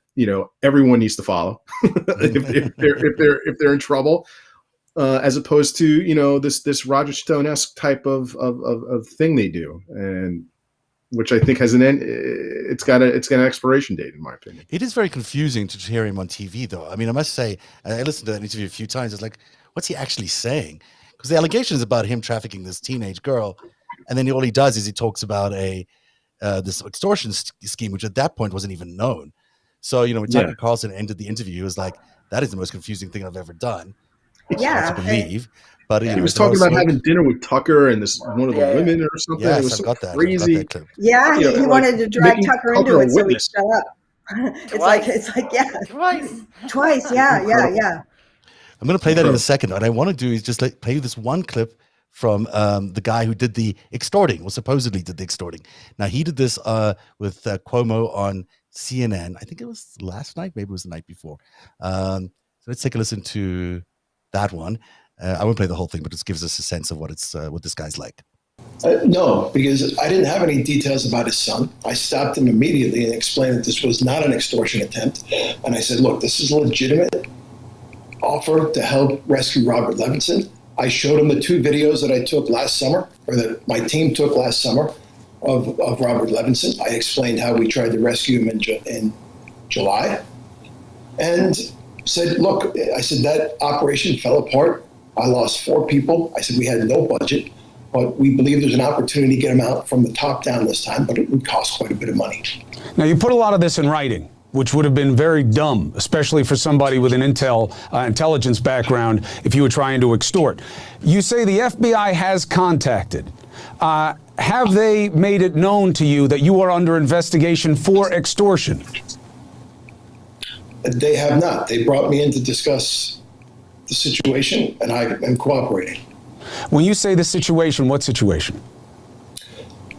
everyone needs to follow if they're in trouble, as opposed to this Roger Stone-esque type of thing they do, and which I think has an end. It's got an expiration date, in my opinion. It is very confusing to hear him on TV, though. I mean, I must say, I listened to that interview a few times. It's like, what's he actually saying? Because the allegation is about him trafficking this teenage girl, and then all he does is he talks about this extortion scheme, which at that point wasn't even known. So, when Tucker Carlson ended the interview, he was like, that is the most confusing thing I've ever done. Yeah. To believe. But he was talking about having dinner with Tucker and one of the women or something. Yes, it was got that. Crazy. Got that yeah, he wanted to drag Tucker into it so he'd show up. Twice. Twice. Yeah. I'm going to play that in a second. What I want to do is just play you this one clip from the guy who did the extorting, or supposedly did the extorting. Now, he did this with Cuomo on CNN. I think it was last night. Maybe it was the night before. So let's take a listen to that one. I won't play the whole thing, but it gives us a sense of what this guy's like. No, because I didn't have any details about his son. I stopped him immediately and explained that this was not an extortion attempt. And I said, look, this is a legitimate offer to help rescue Robert Levinson. I showed him the 2 videos that I took last summer, or that my team took last summer of Robert Levinson. I explained how we tried to rescue him in July. And said, look, I said, that operation fell apart. I lost 4 people. I said, we had no budget, but we believe there's an opportunity to get them out from the top down this time, but it would cost quite a bit of money. Now, you put a lot of this in writing, which would have been very dumb, especially for somebody with an intelligence background if you were trying to extort. You say the FBI has contacted. Have they made it known to you that you are under investigation for extortion? They have not. They brought me in to discuss the situation, and I am cooperating. When you say the situation, what situation?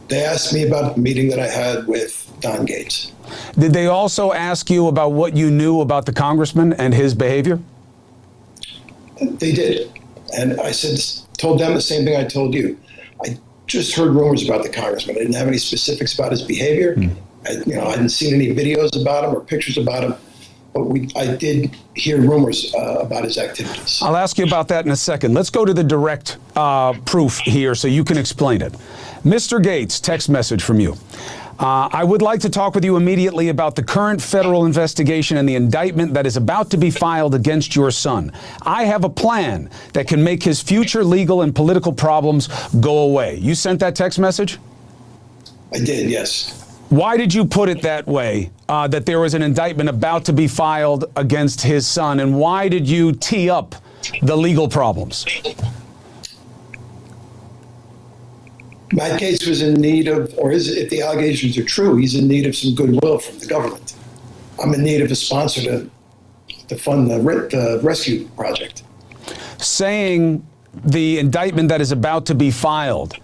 They asked me about the meeting that I had with Don Gaetz. Did they also ask you about what you knew about the congressman and his behavior? They did. And I told them the same thing I told you. I just heard rumors about the congressman. I didn't have any specifics about his behavior. I hadn't seen any videos about him or pictures about him. But I did hear rumors about his activities. I'll ask you about that in a second. Let's go to the direct proof here so you can explain it. Mr. Gaetz, text message from you. I would like to talk with you immediately about the current federal investigation and the indictment that is about to be filed against your son. I have a plan that can make his future legal and political problems go away. You sent that text message? I did, yes. Why did you put it that way, that there was an indictment about to be filed against his son, and why did you tee up the legal problems? Matt Gaetz was in need of, if the allegations are true, he's in need of some goodwill from the government. I'm in need of a sponsor to fund the rescue project. Saying the indictment that is about to be filed.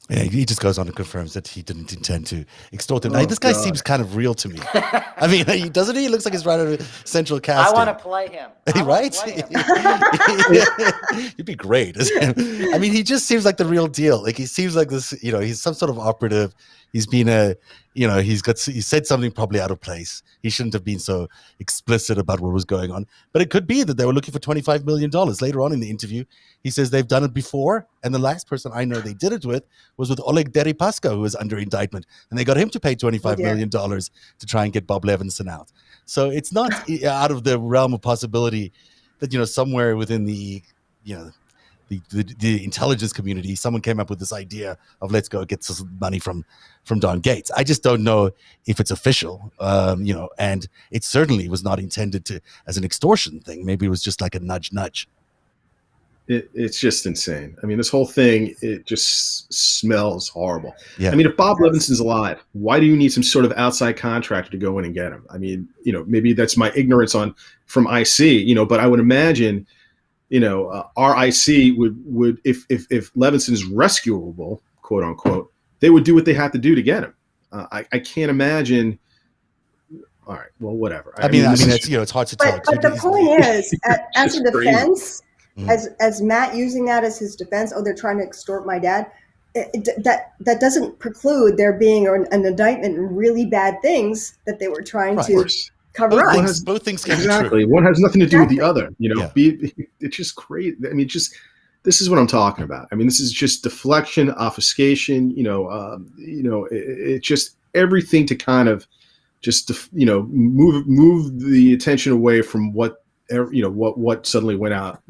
Yeah, he just goes on and confirms that he didn't intend to extort him. Now, this guy seems kind of real to me. I mean, doesn't he? He looks like he's right out of Central Casting. I want to play him. Right? He'd be great. I mean, he just seems like the real deal. Like, he seems like this, he's some sort of operative. He's been he said something probably out of place. He shouldn't have been so explicit about what was going on. But it could be that they were looking for $25 million. Later on in the interview, he says they've done it before. And the last person I know they did it with was with Oleg Deripaska, who was under indictment. And they got him to pay $25 million to try and get Bob Levinson out. So it's not out of the realm of possibility that, somewhere within the intelligence community, someone came up with this idea of let's go get some money from Don Gaetz. I just don't know if it's official, and it certainly was not intended as an extortion thing. Maybe it was just like a nudge. It's just insane. I mean, this whole thing, it just smells horrible. Yeah. I mean, if Bob Levinson's alive, why do you need some sort of outside contractor to go in and get him? I mean, maybe that's my ignorance from IC, but I would imagine, our IC would if Levinson is rescuable, quote unquote, they would do what they have to do to get him. I can't imagine. All right, well, whatever. I mean, it's hard to tell. But the point is, as a defense, as Matt using that as his defense, they're trying to extort my dad. that doesn't preclude there being an indictment in really bad things that they were trying to cover up. Both things can be exactly. true. One has nothing to do with the other. Yeah. It's just crazy. I mean, this is what I'm talking about. I mean, this is just deflection, obfuscation. It's just everything to kind of just move the attention away from what suddenly went out,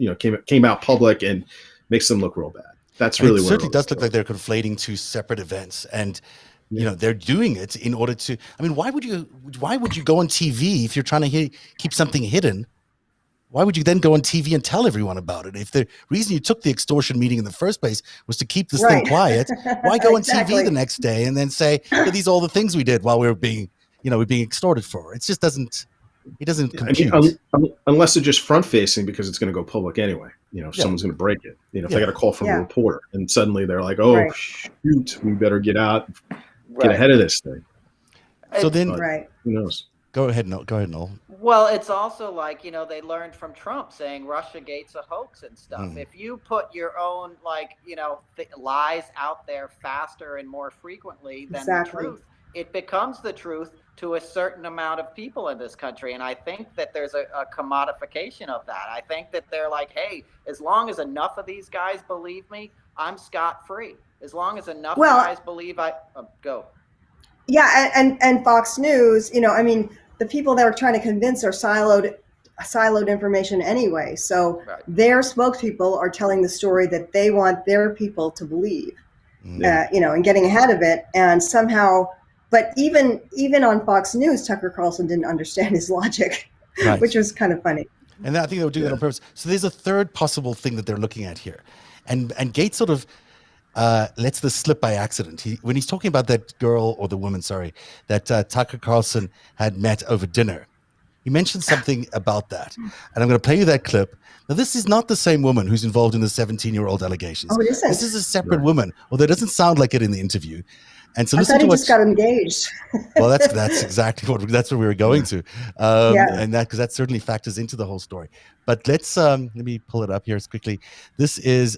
came out public and makes them look real bad. That's really it what certainly does look like they're conflating two separate events, and they're doing it in order to. I mean, why would you go on TV if you're trying to keep something hidden? Why would you then go on TV and tell everyone about it? If the reason you took the extortion meeting in the first place was to keep this thing quiet, why go on TV the next day and then say, these are all the things we did while we were being extorted for? It just doesn't. It doesn't compute. I mean, unless they're just front facing because it's going to go public anyway. Someone's going to break it. If they got a call from a reporter and suddenly they're like, "Oh shoot, we better get out, get ahead of this thing." So then, who knows? Go ahead, Noel. Well, it's also like, they learned from Trump saying Russiagate's a hoax and stuff. If you put your own, lies out there faster and more frequently than the truth, it becomes the truth to a certain amount of people in this country. And I think that there's a commodification of that. I think that they're like, hey, as long as enough of these guys believe me, I'm scot-free. As long as enough guys believe go. Yeah, and Fox News, the people that are trying to convince are siloed information anyway. So their spokespeople are telling the story that they want their people to believe, and getting ahead of it. And somehow, but even on Fox News, Tucker Carlson didn't understand his logic, which was kind of funny. And I think they were doing that on purpose. So there's a third possible thing that they're looking at here. And Gaetz sort of lets this slip by accident. When he's talking about that girl or the woman, that Tucker Carlson had met over dinner, he mentioned something about that. And I'm going to play you that clip. Now, this is not the same woman who's involved in the 17-year-old allegations. Oh, it isn't. This is a separate woman, although it doesn't sound like it in the interview. And so I thought he just got engaged. Well, that's exactly what we were going to, and because that certainly factors into the whole story. But let's let me pull it up here quickly. This is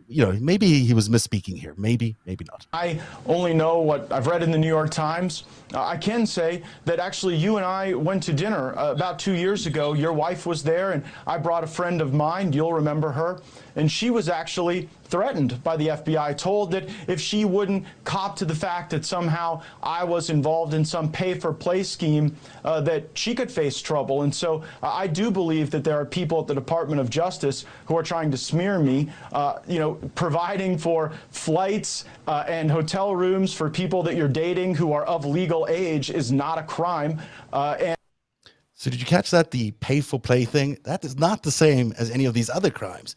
maybe he was misspeaking here. Maybe not. I only know what I've read in the New York Times. I can say that actually you and I went to dinner about 2 years ago. Your wife was there, and I brought a friend of mine. You'll remember her. And she was actually threatened by the FBI, told that if she wouldn't cop to the fact that somehow I was involved in some pay-for-play scheme, that she could face trouble. And so I do believe that there are people at the Department of Justice who are trying to smear me, providing for flights and hotel rooms for people that you're dating who are of legal age is not a crime. So did you catch that? The pay-for-play thing? That is not the same as any of these other crimes.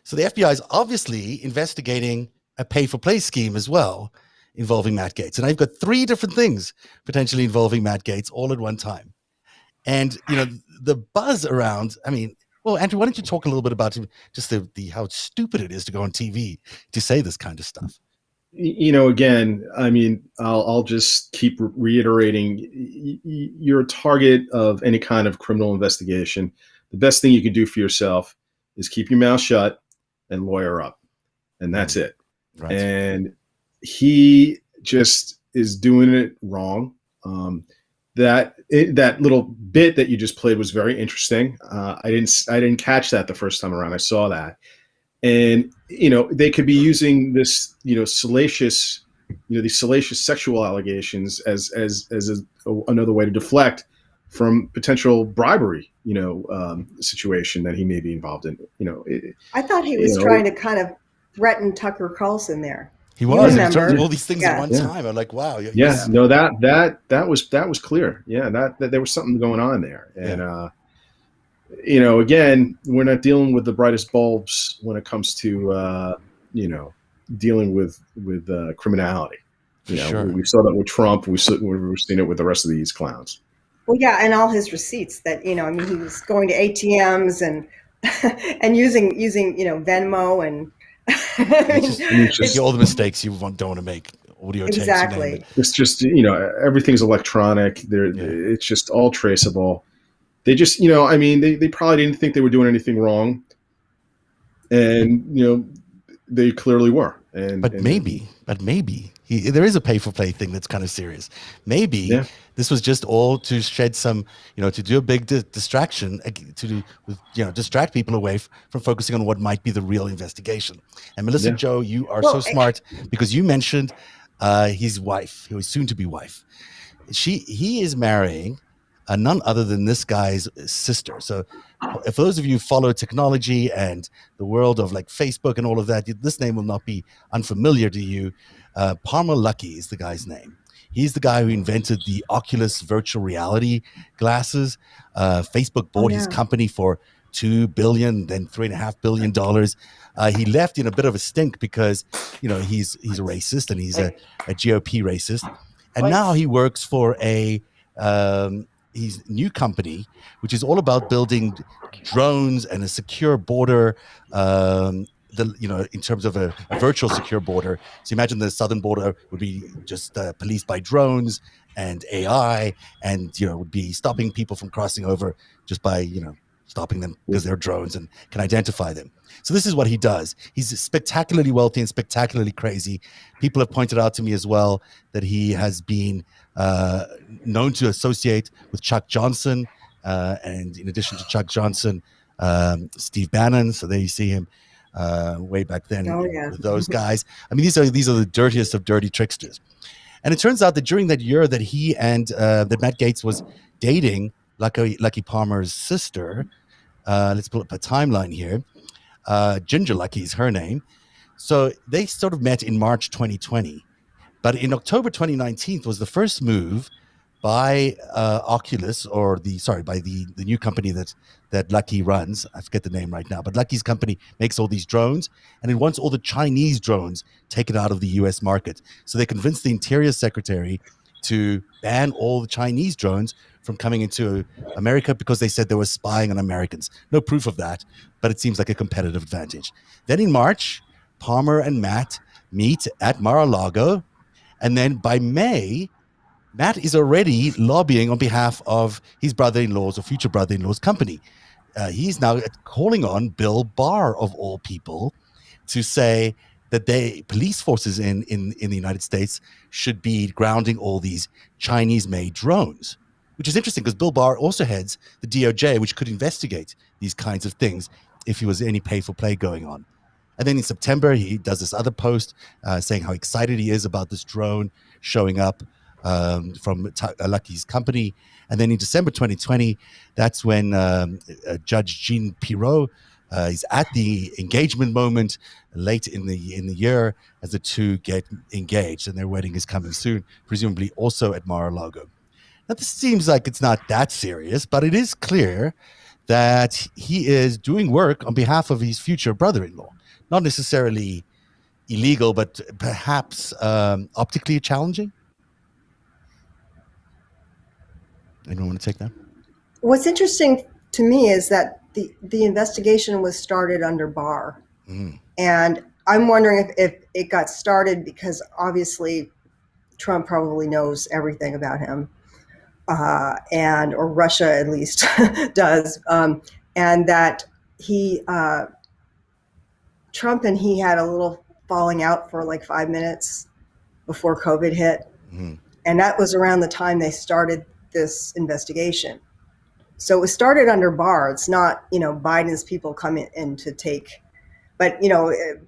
So the FBI is obviously investigating a pay-for-play scheme as well involving Matt Gaetz. And I've got 3 different things potentially involving Matt Gaetz all at one time. And, the buzz around, well, Andrew, why don't you talk a little bit about just the how stupid it is to go on TV to say this kind of stuff? Again, I'll just keep reiterating, you're a target of any kind of criminal investigation. The best thing you can do for yourself is keep your mouth shut and lawyer up. And that's it. Right. And he just is doing it wrong. That little bit that you just played was very interesting. I didn't catch that the first time around. I saw that. And, they could be using this, salacious, these salacious sexual allegations as another way to deflect from potential bribery, situation that he may be involved in. I thought he was trying to kind of threaten Tucker Carlson there. He was in terms of all these things at one time. I'm like, wow. Yeah, no, that was clear. Yeah, that there was something going on there. And again, we're not dealing with the brightest bulbs when it comes to dealing with criminality. Sure. We saw that with Trump. We're seeing it with the rest of these clowns. Well, yeah, and all his receipts that he was going to ATMs and using Venmo and it's all the mistakes you don't want to make. Audio tapes, exactly. It's just everything's electronic. It's just all traceable. They just they probably didn't think they were doing anything wrong, and they clearly were. But maybe there is a pay for play thing that's kind of serious. Maybe this was just all to shed some, to do a big distraction, distract people away from focusing on what might be the real investigation. And Melissa Joe, you are so smart because you mentioned his wife, his soon-to-be wife. He is marrying none other than this guy's sister. So if those of you who follow technology and the world of like Facebook and all of that, this name will not be unfamiliar to you. Palmer Luckey is the guy's name. He's the guy who invented the Oculus virtual reality glasses. Facebook bought his company for $2 billion, then $3.5 billion. He left in a bit of a stink because, he's a racist and he's a GOP racist. And now he works for his new company, which is all about building drones and a secure border, in terms of a virtual secure border. So imagine the southern border would be just policed by drones and AI, and would be stopping people from crossing over just by stopping them because they're drones and can identify them. So this is what he does. He's spectacularly wealthy and spectacularly crazy. People have pointed out to me as well that he has been known to associate with Chuck Johnson, and in addition to Chuck Johnson, Steve Bannon. So there you see him way back then with those guys. I mean, these are the dirtiest of dirty tricksters. And it turns out that during that year that he and that Matt Gaetz was dating Luckey Palmer's sister, let's pull up a timeline here. Ginger Luckey is her name. So they sort of met in March 2020. But in October 2019 was the first move by Oculus, by the new company that Luckey runs. I forget the name right now, but Luckey's company makes all these drones, and it wants all the Chinese drones taken out of the U.S. market. So they convinced the Interior Secretary to ban all the Chinese drones from coming into America because they said they were spying on Americans. No proof of that, but it seems like a competitive advantage. Then in March, Palmer and Matt meet at Mar-a-Lago. And then by May, Matt is already lobbying on behalf of his brother-in-law's or future brother-in-law's company. He's now calling on Bill Barr, of all people, to say that police forces in the United States should be grounding all these Chinese-made drones, which is interesting because Bill Barr also heads the DOJ, which could investigate these kinds of things if there was any pay-for-play going on. And then in September, he does this other post saying how excited he is about this drone showing up from Luckey's company. And then in December 2020, that's when Judge Jean Pirot is at the engagement moment late in the year as the two get engaged, and their wedding is coming soon, presumably also at Mar-a-Lago. Now, this seems like it's not that serious, but it is clear that he is doing work on behalf of his future brother-in-law. Not necessarily illegal, but perhaps optically challenging. Anyone want to take that? What's interesting to me is that the investigation was started under Barr. And I'm wondering if it got started because obviously Trump probably knows everything about him, or Russia at least does, and that Trump and he had a little falling out for like 5 minutes before COVID hit. And that was around the time they started this investigation. So it was started under Barr. It's not, Biden's people coming in to take, but,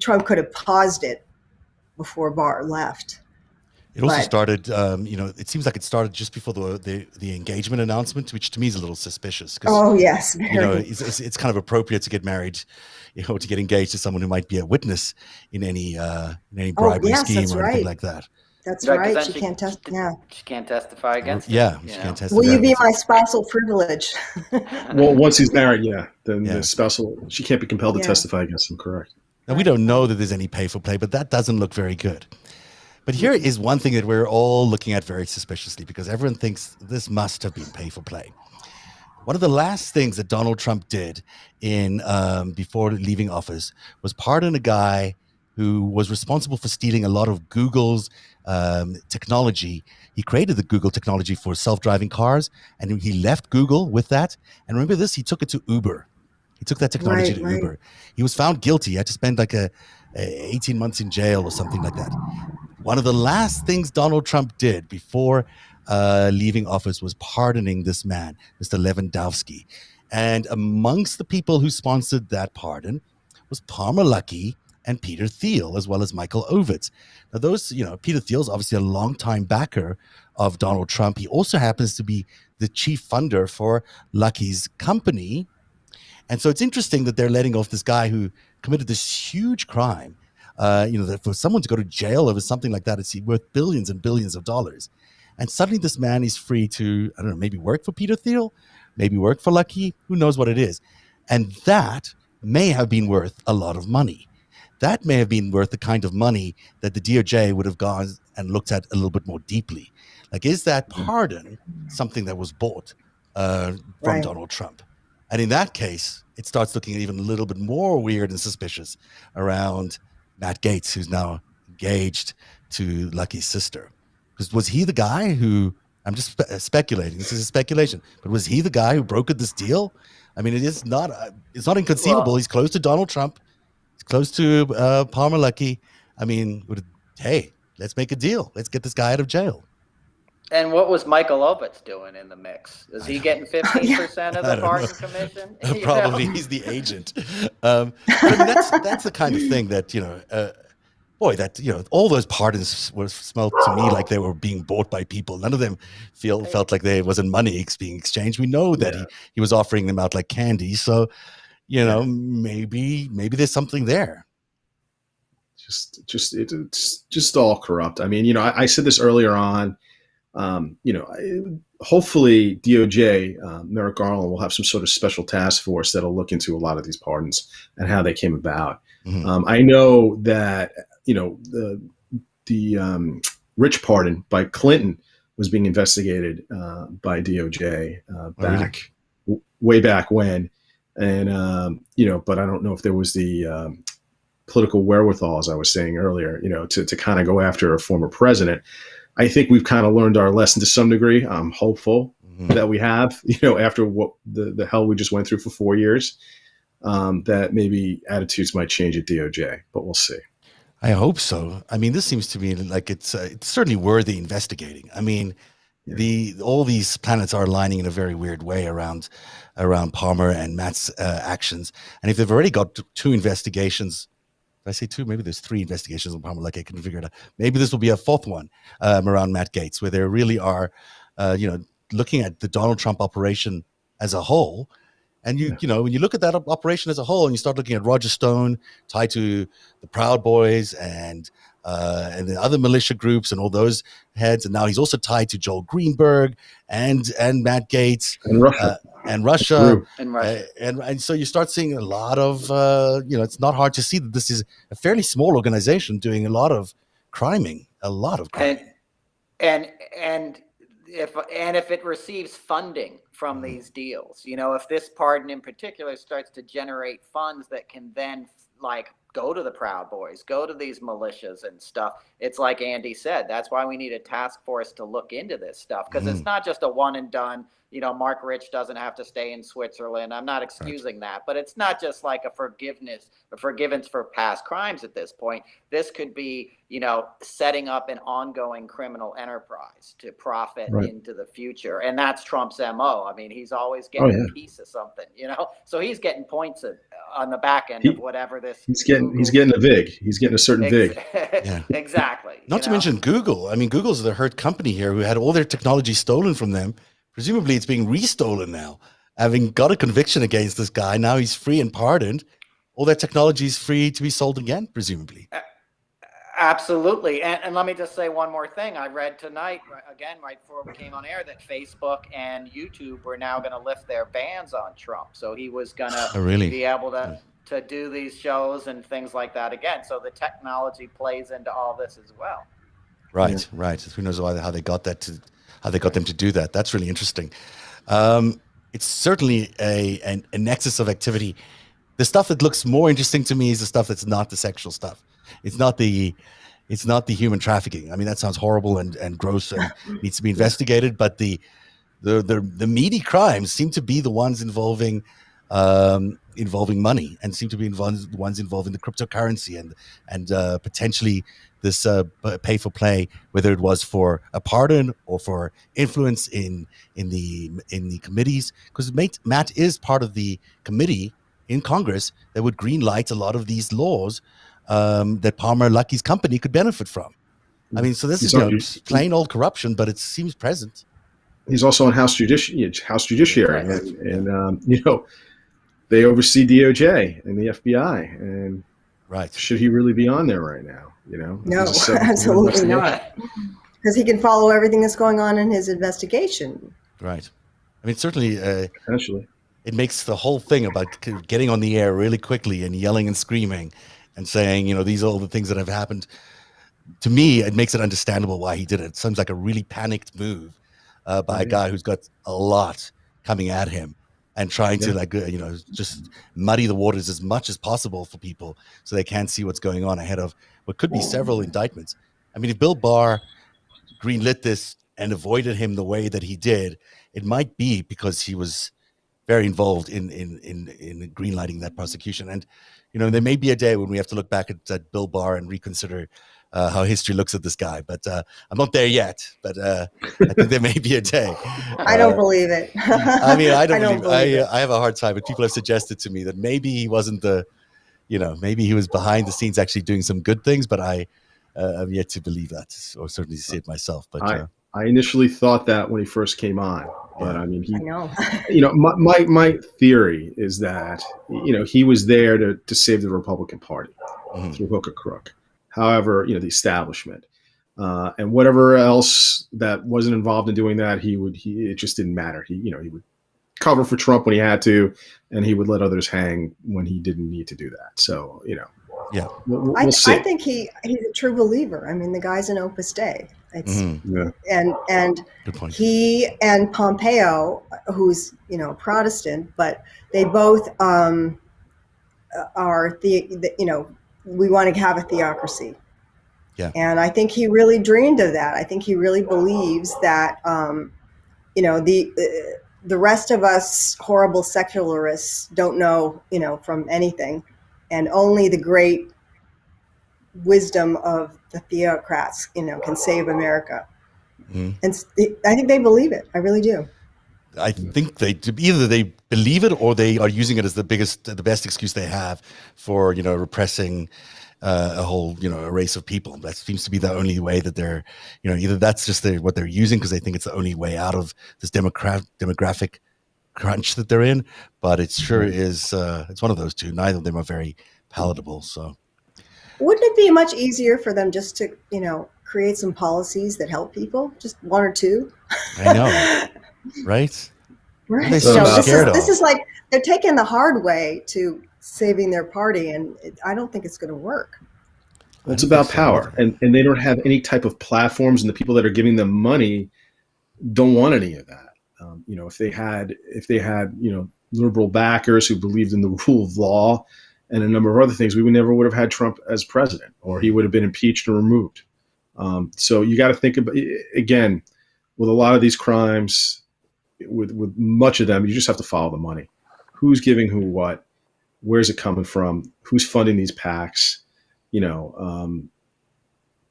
Trump could have paused it before Barr left. It also started, it seems like it started just before the engagement announcement, which to me is a little suspicious. Oh, yes. It's kind of appropriate to get married, to get engaged to someone who might be a witness in any bribery scheme or anything like that. That's right. She can't She can't testify against him. Yeah, she can't testify. Will you be my spousal privilege? Well, once he's married, then the spousal, she can't be compelled to testify against him, correct. Now, we don't know that there's any pay for play, but that doesn't look very good. But here is one thing that we're all looking at very suspiciously because everyone thinks this must have been pay for play. One of the last things that Donald Trump did before leaving office was pardon a guy who was responsible for stealing a lot of Google's technology. He created the Google technology for self-driving cars, and he left Google with that. And remember this, he took it to Uber. He took that technology to Uber. He was found guilty. He had to spend like a 18 months in jail or something like that. One of the last things Donald Trump did before leaving office was pardoning this man, Mr. Lewandowski. And amongst the people who sponsored that pardon was Palmer Luckey and Peter Thiel, as well as Michael Ovitz. Now those, Peter Thiel's obviously a longtime backer of Donald Trump. He also happens to be the chief funder for Luckey's company. And so it's interesting that they're letting off this guy who committed this huge crime. That for someone to go to jail over something like that, it's worth billions and billions of dollars. And suddenly this man is free to, I don't know, maybe work for Peter Thiel, maybe work for Luckey, who knows what it is. And that may have been worth a lot of money. That may have been worth the kind of money that the DOJ would have gone and looked at a little bit more deeply. Like, is that pardon something that was bought from Donald Trump? And in that case, it starts looking even a little bit more weird and suspicious around Matt Gaetz, who's now engaged to Luckey's sister. Because was he the guy who, I'm just speculating, this is a speculation, but was he the guy who brokered this deal? I mean, it's not inconceivable. Well, he's close to Donald Trump. He's close to Palmer Luckey. I mean, hey, let's make a deal. Let's get this guy out of jail. And what was Michael Ovitz doing in the mix? Is he getting 15% of the pardon commission? Probably. He's the agent. I mean, that's the kind of thing that, all those pardons smelled to me like they were being bought by people. None of them felt like there wasn't money being exchanged. We know that he was offering them out like candy. So, maybe there's something there. It's just all corrupt. I mean, I said this earlier on. Hopefully DOJ, Merrick Garland will have some sort of special task force that'll look into a lot of these pardons and how they came about. Mm-hmm. I know that, the Rich pardon by Clinton was being investigated by DOJ way back when. And, but I don't know if there was the political wherewithal, as I was saying earlier, to kind of go after a former president. I think we've kind of learned our lesson to some degree. I'm hopeful that we have, after what the hell we just went through for 4 years, that maybe attitudes might change at DOJ, but we'll see. I hope so. I mean, this seems to me like it's certainly worthy investigating. I mean, all these planets are aligning in a very weird way around Palmer and Matt's actions. And if they've already got two investigations, if I say two, maybe there's three investigations on Palmer, like I can figure it out. Maybe this will be a fourth one around Matt Gaetz, where they really are, looking at the Donald Trump operation as a whole. And when you look at that operation as a whole, and you start looking at Roger Stone tied to the Proud Boys and the other militia groups and all those heads, and now he's also tied to Joel Greenberg and Matt Gaetz and Russia. And so you start seeing a lot of it's not hard to see that this is a fairly small organization doing a lot of criming. And if it receives funding from these deals, if this pardon in particular starts to generate funds that can then go to the Proud Boys, go to these militias and stuff, it's like Andy said, that's why we need a task force to look into this stuff, because it's not just a one and done. Mark Rich doesn't have to stay in Switzerland. I'm not excusing that, but it's not just like a forgiveness for past crimes at this point. This could be, setting up an ongoing criminal enterprise to profit into the future. And that's Trump's MO. I mean, he's always getting a piece of something, so he's getting points on the back end of whatever this. He's getting a VIG. He's getting a certain VIG. Exactly. Not to mention Google. I mean, Google's the hurt company here who had all their technology stolen from them. Presumably it's being restolen now. Having got a conviction against this guy, now he's free and pardoned. All that technology is free to be sold again, presumably. Absolutely. And let me just say one more thing. I read tonight, again, right before we came on air, that Facebook and YouTube were now going to lift their bans on Trump. So he was going to be able to do these shows and things like that again. So the technology plays into all this as well. Right. Who knows how they got that how they got them to do that. That's really interesting. It's certainly a nexus of activity. The stuff that looks more interesting to me is the stuff that's not the sexual stuff. It's not the human trafficking. I mean, that sounds horrible and gross and needs to be investigated. But the meaty crimes seem to be the ones involving involving money, and seem to be the ones involving the cryptocurrency and potentially this pay for play, whether it was for a pardon or for influence in the committees. Because Matt is part of the committee in Congress that would green light a lot of these laws that Palmer Luckey's company could benefit from. I mean, so this is plain old corruption, but it seems present. He's also on House Judiciary, and they oversee DOJ and the FBI. And should he really be on there right now? No, absolutely not, because he can follow everything that's going on in his investigation. Right. I mean, certainly, potentially, it makes the whole thing about getting on the air really quickly and yelling and screaming and saying, these are all the things that have happened. To me, it makes it understandable why he did it. It seems like a really panicked move by a guy who's got a lot coming at him and trying to just muddy the waters as much as possible for people so they can't see what's going on ahead of what could be several indictments. I mean, if Bill Barr greenlit this and avoided him the way that he did, it might be because he was very involved in greenlighting that prosecution. And, there may be a day when we have to look back at Bill Barr and reconsider how history looks at this guy, but I'm not there yet. But I think there may be a day. I don't believe it. I mean, I don't believe it. I have a hard time, but people have suggested to me that maybe he wasn't maybe he was behind the scenes actually doing some good things, but I'm yet to believe that, or certainly see it myself. But I initially thought that when he first came on, but I mean, I know. My theory is that he was there to save the Republican Party through hook or crook. However, the establishment and whatever else that wasn't involved in doing that, it just didn't matter. He would cover for Trump when he had to, and he would let others hang when he didn't need to do that. So, we'll see. I think he's a true believer. I mean, the guy's an Opus Dei. And good point. He and Pompeo, who's Protestant, but they both are we want to have a theocracy. Yeah. And I think he really dreamed of that. I think he really believes that the rest of us horrible secularists don't know from anything, and only the great wisdom of the theocrats can save America. And I think they believe it. I really do. I think either they believe it or they are using it as the best excuse they have for repressing a whole a race of people. That seems to be the only way that they're either that's just what they're using because they think it's the only way out of this demographic crunch that they're in. But it sure is it's one of those two. Neither of them are very palatable. So wouldn't it be much easier for them just to create some policies that help people, just one or two? I know. Right. This is like they're taking the hard way to saving their party, and I don't think it's going to work. It's about power, and they don't have any type of platforms, and the people that are giving them money don't want any of that. If they had liberal backers who believed in the rule of law and a number of other things, we never would have had Trump as president, or he would have been impeached or removed. So you got to think about, again, with a lot of these crimes. With much of them, you just have to follow the money. Who's giving who what? Where's it coming from? Who's funding these PACs?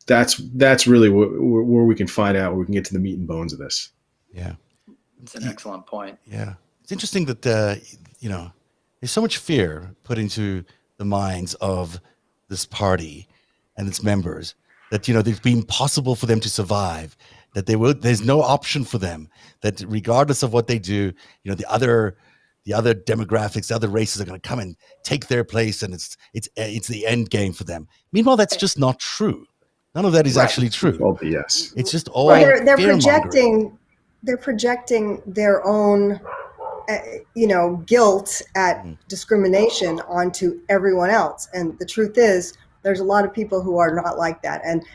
That's really where we can find out, where we can get to the meat and bones of this. Yeah, it's an excellent point. Yeah, it's interesting that there's so much fear put into the minds of this party and its members that it's been possible for them to survive. That there's no option for them. That regardless of what they do, the other demographics, the other races are going to come and take their place, and it's the end game for them. Meanwhile, that's just not true. None of that is actually true. All BS. It's just all they're projecting. They're projecting their own, guilt at discrimination onto everyone else. And the truth is, there's a lot of people who are not like that. And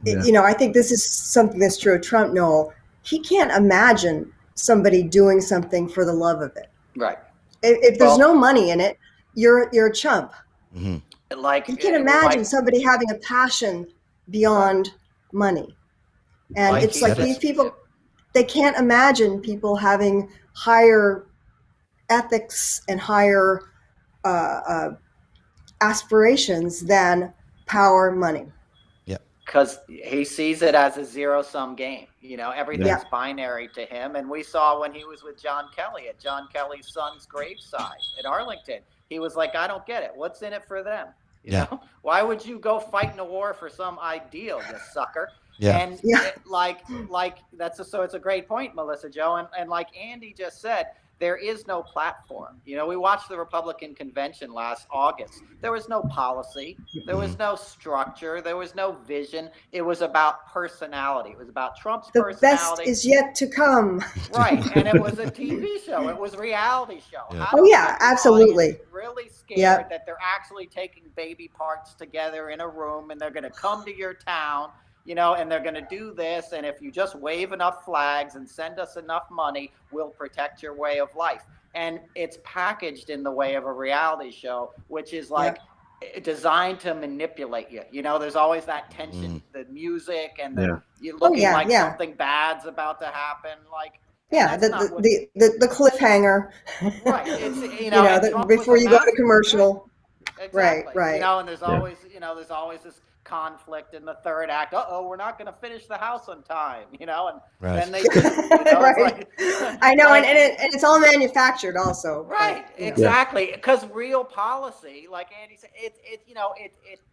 I think this is something that's true of Trump, Noel. He can't imagine somebody doing something for the love of it. Right. If there's no money in it, you're a chump. Mm-hmm. Like you can imagine somebody having a passion beyond money. And it's like these people, they can't imagine people having higher ethics and higher aspirations than power, money. Because he sees it as a zero-sum game. Everything's binary to him. And we saw when he was with John Kelly at John Kelly's son's graveside at Arlington, he was like, I don't get it. What's in it for them? You know? Why would you go fight in a war for some ideal, you sucker? And so it's a great point, Melissa Jo. And like Andy just said, there is no platform. We watched the Republican convention last August. There was no policy. There was no structure. There was no vision. It was about personality. It was about Trump's personality. The best is yet to come. Right. And it was a TV show. It was a reality show. Absolutely. Really scared that they're actually taking baby parts together in a room and they're going to come to your town. And they're going to do this. And if you just wave enough flags and send us enough money, we'll protect your way of life. And it's packaged in the way of a reality show, which is like designed to manipulate you. There's always that tension, the music and you're looking like something bad's about to happen. Like, the cliffhanger. Right. It's, before you go to commercial. Exactly. Right. And there's always, there's always this conflict in the third act. We're not going to finish the house on time, and then they do, right. I know, and it's all manufactured also. Right, exactly. Because real policy, like Andy said, it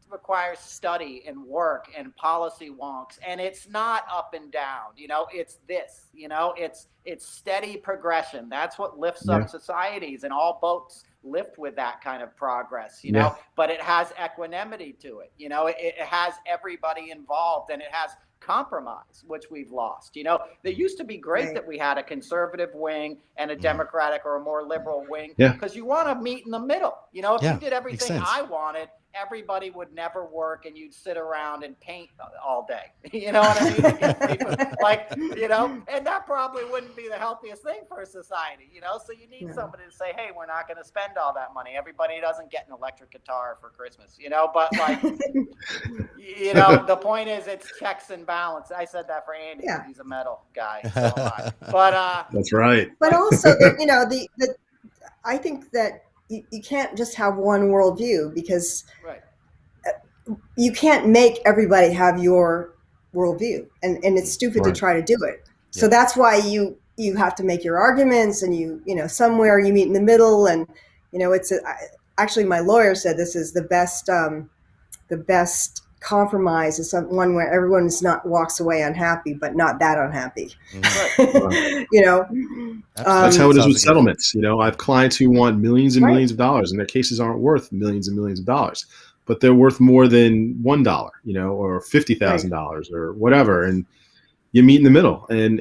requires study and work and policy wonks, and it's not up and down. It's this. It's steady progression. That's what lifts up societies, and all boats lift with that kind of progress, but it has equanimity to it. It has everybody involved, and it has compromise, which we've lost. There used to be great that we had a conservative wing and a Democratic or a more liberal wing, because you want to meet in the middle. If you did everything I wanted, everybody would never work and you'd sit around and paint all day. You know what I mean? And that probably wouldn't be the healthiest thing for a society, so you need somebody to say, hey, we're not going to spend all that money. Everybody doesn't get an electric guitar for Christmas, but the point is it's checks and balance. I said that for Andy. He's a metal guy. So but that's right. But also, I think that you can't just have one worldview, because you can't make everybody have your worldview, and it's stupid to try to do it. So that's why you have to make your arguments, and somewhere you meet in the middle, and it's actually my lawyer said this is the best compromise is one where everyone walks away unhappy, but not that unhappy. That's how it is with settlements. I have clients who want millions and millions of dollars, and their cases aren't worth millions and millions of dollars, but they're worth more than $1, or $50,000 or whatever. And you meet in the middle, and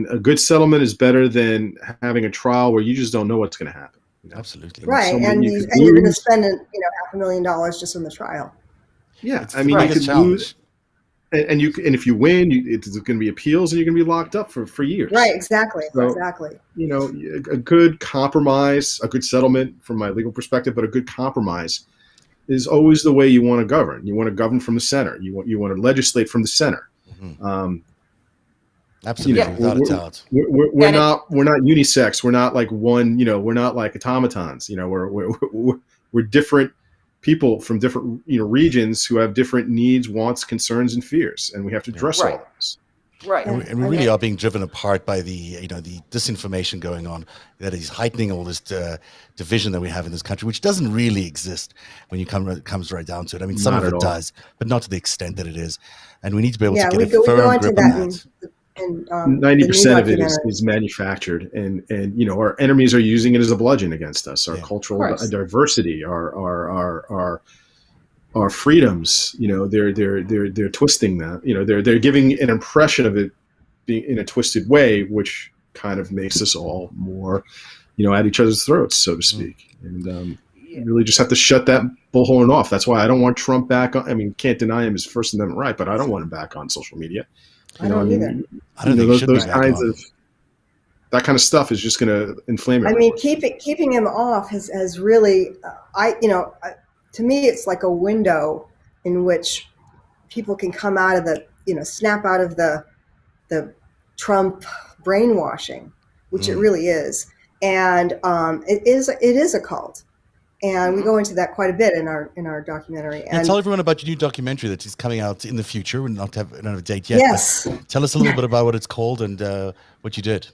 a good settlement is better than having a trial where you just don't know what's going to happen. Absolutely. Right. And you're going to spend $500,000 just on the trial. Yeah, you could lose, and if you win, it's going to be appeals, and you're going to be locked up for years. Right, exactly. A good compromise, a good settlement from my legal perspective, but a good compromise is always the way you want to govern. You want to govern from the center. You want to legislate from the center. Absolutely, without a doubt. We're not unisex. We're not like one. We're not like automatons. We're different people from different regions who have different needs, wants, concerns, and fears, and we have to address all of this. Right, and we really are being driven apart by the the disinformation going on that is heightening all this division that we have in this country, which doesn't really exist when comes right down to it. I mean, some of it does, but not to the extent that it is, and we need to be able to get a firm grip on that. 90% of it is manufactured, and our enemies are using it as a bludgeon against us. Our cultural diversity, our freedoms. They're twisting that. They're giving an impression of it being in a twisted way, which kind of makes us all more, at each other's throats, so to speak. And you really just have to shut that bullhorn off. That's why I don't want Trump back on. I mean, can't deny him his First Amendment right, but I don't want him back on social media. I don't either. I don't think those kinds of that kind of stuff is just going to inflame it. I mean, keeping him off has really, to me, it's like a window in which people can come out of the, snap out of the Trump brainwashing, which it really is, and it is a cult. And we go into that quite a bit in our documentary. And tell everyone about your new documentary that is coming out in the future. We don't have a date yet. Yes. Tell us a little bit about what it's called and what you did.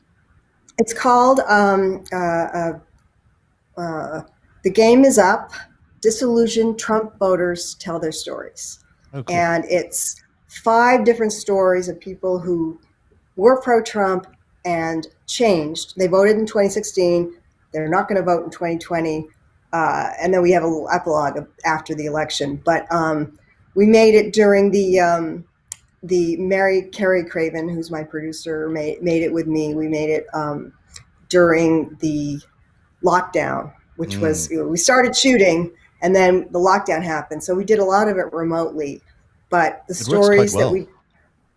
It's called The Game Is Up. Disillusioned Trump Voters Tell Their Stories. Oh, cool. And it's 5 different stories of people who were pro-Trump and changed. They voted in 2016. They're not going to vote in 2020. And then we have a little epilogue after the election. But we made it during the Mary Carey Craven, who's my producer, made it with me. We made it during the lockdown, which was, we started shooting and then the lockdown happened. So we did a lot of it remotely. But the stories that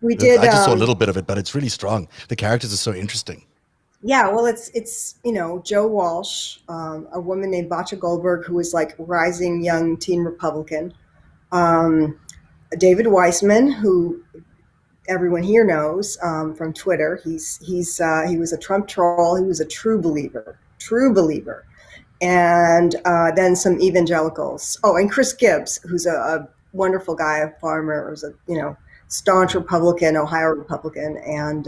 we did. I just saw a little bit of it, but it's really strong. The characters are so interesting. Yeah, well, it's Joe Walsh, a woman named Bacha Goldberg, who was like rising young teen Republican. David Weissman, who everyone here knows from Twitter. He was a Trump troll. He was a true believer. And then some evangelicals. Oh, and Chris Gibbs, who's a wonderful guy, a farmer, was a staunch Republican, Ohio Republican, and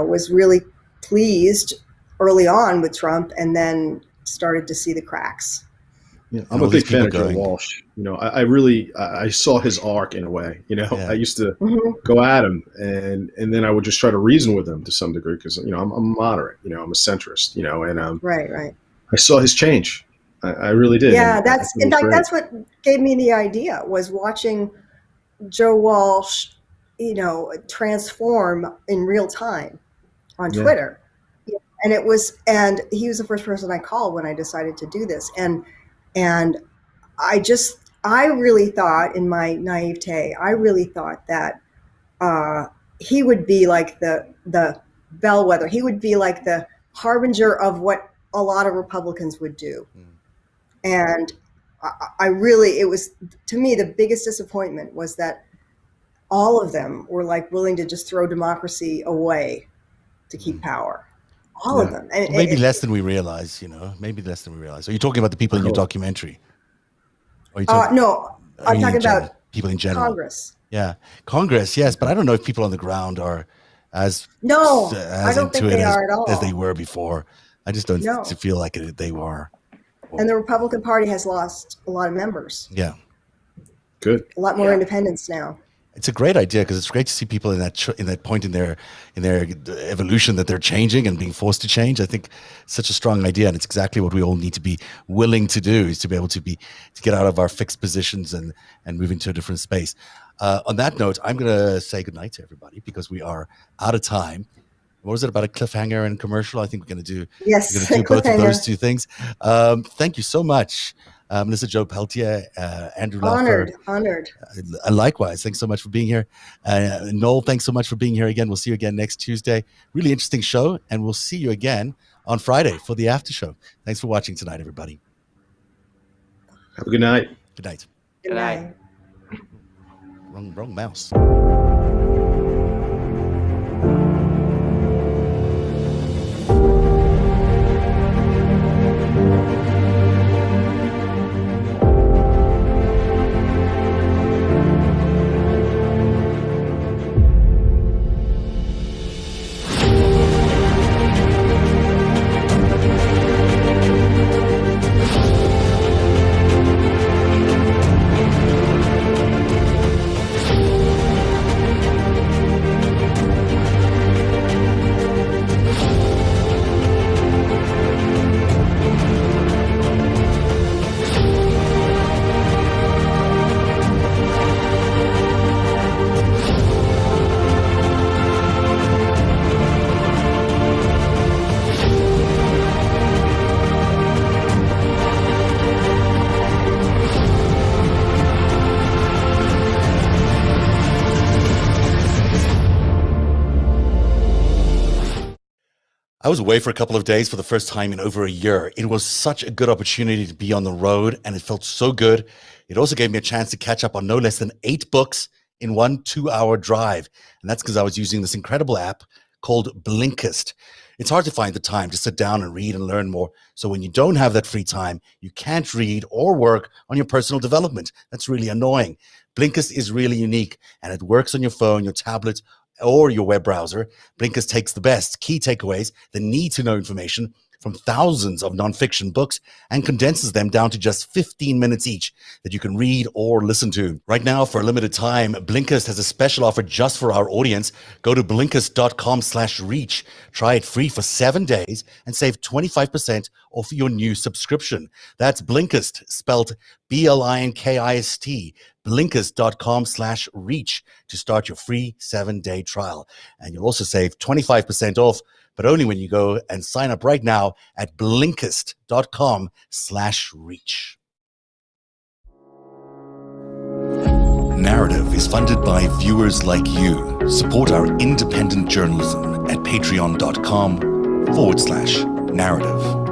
was really pleased early on with Trump, and then started to see the cracks. Yeah, I'm a big fan of Joe Walsh. I saw his arc in a way. I used to go at him, and then I would just try to reason with him to some degree because I'm moderate. I'm a centrist. And right. I saw his change. I really did. Yeah, that's what gave me the idea, was watching Joe Walsh, transform in real time on Twitter. And he was the first person I called when I decided to do this. And I really thought, in my naivete, that he would be like the bellwether. He would be like the harbinger of what a lot of Republicans would do. And it was, to me, the biggest disappointment was that all of them were like willing to just throw democracy away to keep power. All of them. And maybe less than we realize, maybe less than we realize. Are you talking about the people in your documentary? No, I'm talking about people in general. Congress. Yeah. Congress, yes. But I don't know if people on the ground are as I don't think they are at all. As they were before. I just don't feel like they were. And the Republican Party has lost a lot of members. Yeah. Good. A lot more independents now. It's a great idea because it's great to see people in that point in their evolution that they're changing and being forced to change. I think it's such a strong idea, and it's exactly what we all need to be willing to do, is to be able to get out of our fixed positions and move into a different space. On that note, I'm going to say goodnight to everybody because we are out of time. What was it about a cliffhanger and commercial? I think we're going to do both of those two things. Thank you so much, Melissa Jo Peltier, Andrew Lawford. Honored. Likewise, thanks so much for being here. Noel, thanks so much for being here again. We'll see you again next Tuesday. Really interesting show, and we'll see you again on Friday for the after show. Thanks for watching tonight, everybody. Have a good night. Good night. Good night. Wrong mouse. I was away for a couple of days for the first time in over a year. It was such a good opportunity to be on the road, and it felt so good. It also gave me a chance to catch up on no less than 8 books in one 2-hour drive. And that's because I was using this incredible app called Blinkist. It's hard to find the time to sit down and read and learn more. So when you don't have that free time, you can't read or work on your personal development. That's really annoying. Blinkist is really unique, and it works on your phone, your tablet, or your web browser. Blinkist takes the best key takeaways, the need-to-know information from thousands of nonfiction books and condenses them down to just 15 minutes each that you can read or listen to. Right now, for a limited time, Blinkist has a special offer just for our audience. Go to Blinkist.com/reach. Try it free for 7 days and save 25% off your new subscription. That's Blinkist, spelled Blinkist. Blinkist.com/reach to start your free 7-day trial. And you'll also save 25% off, but only when you go and sign up right now at Blinkist.com/reach. Narativ is funded by viewers like you. Support our independent journalism at patreon.com/narrative.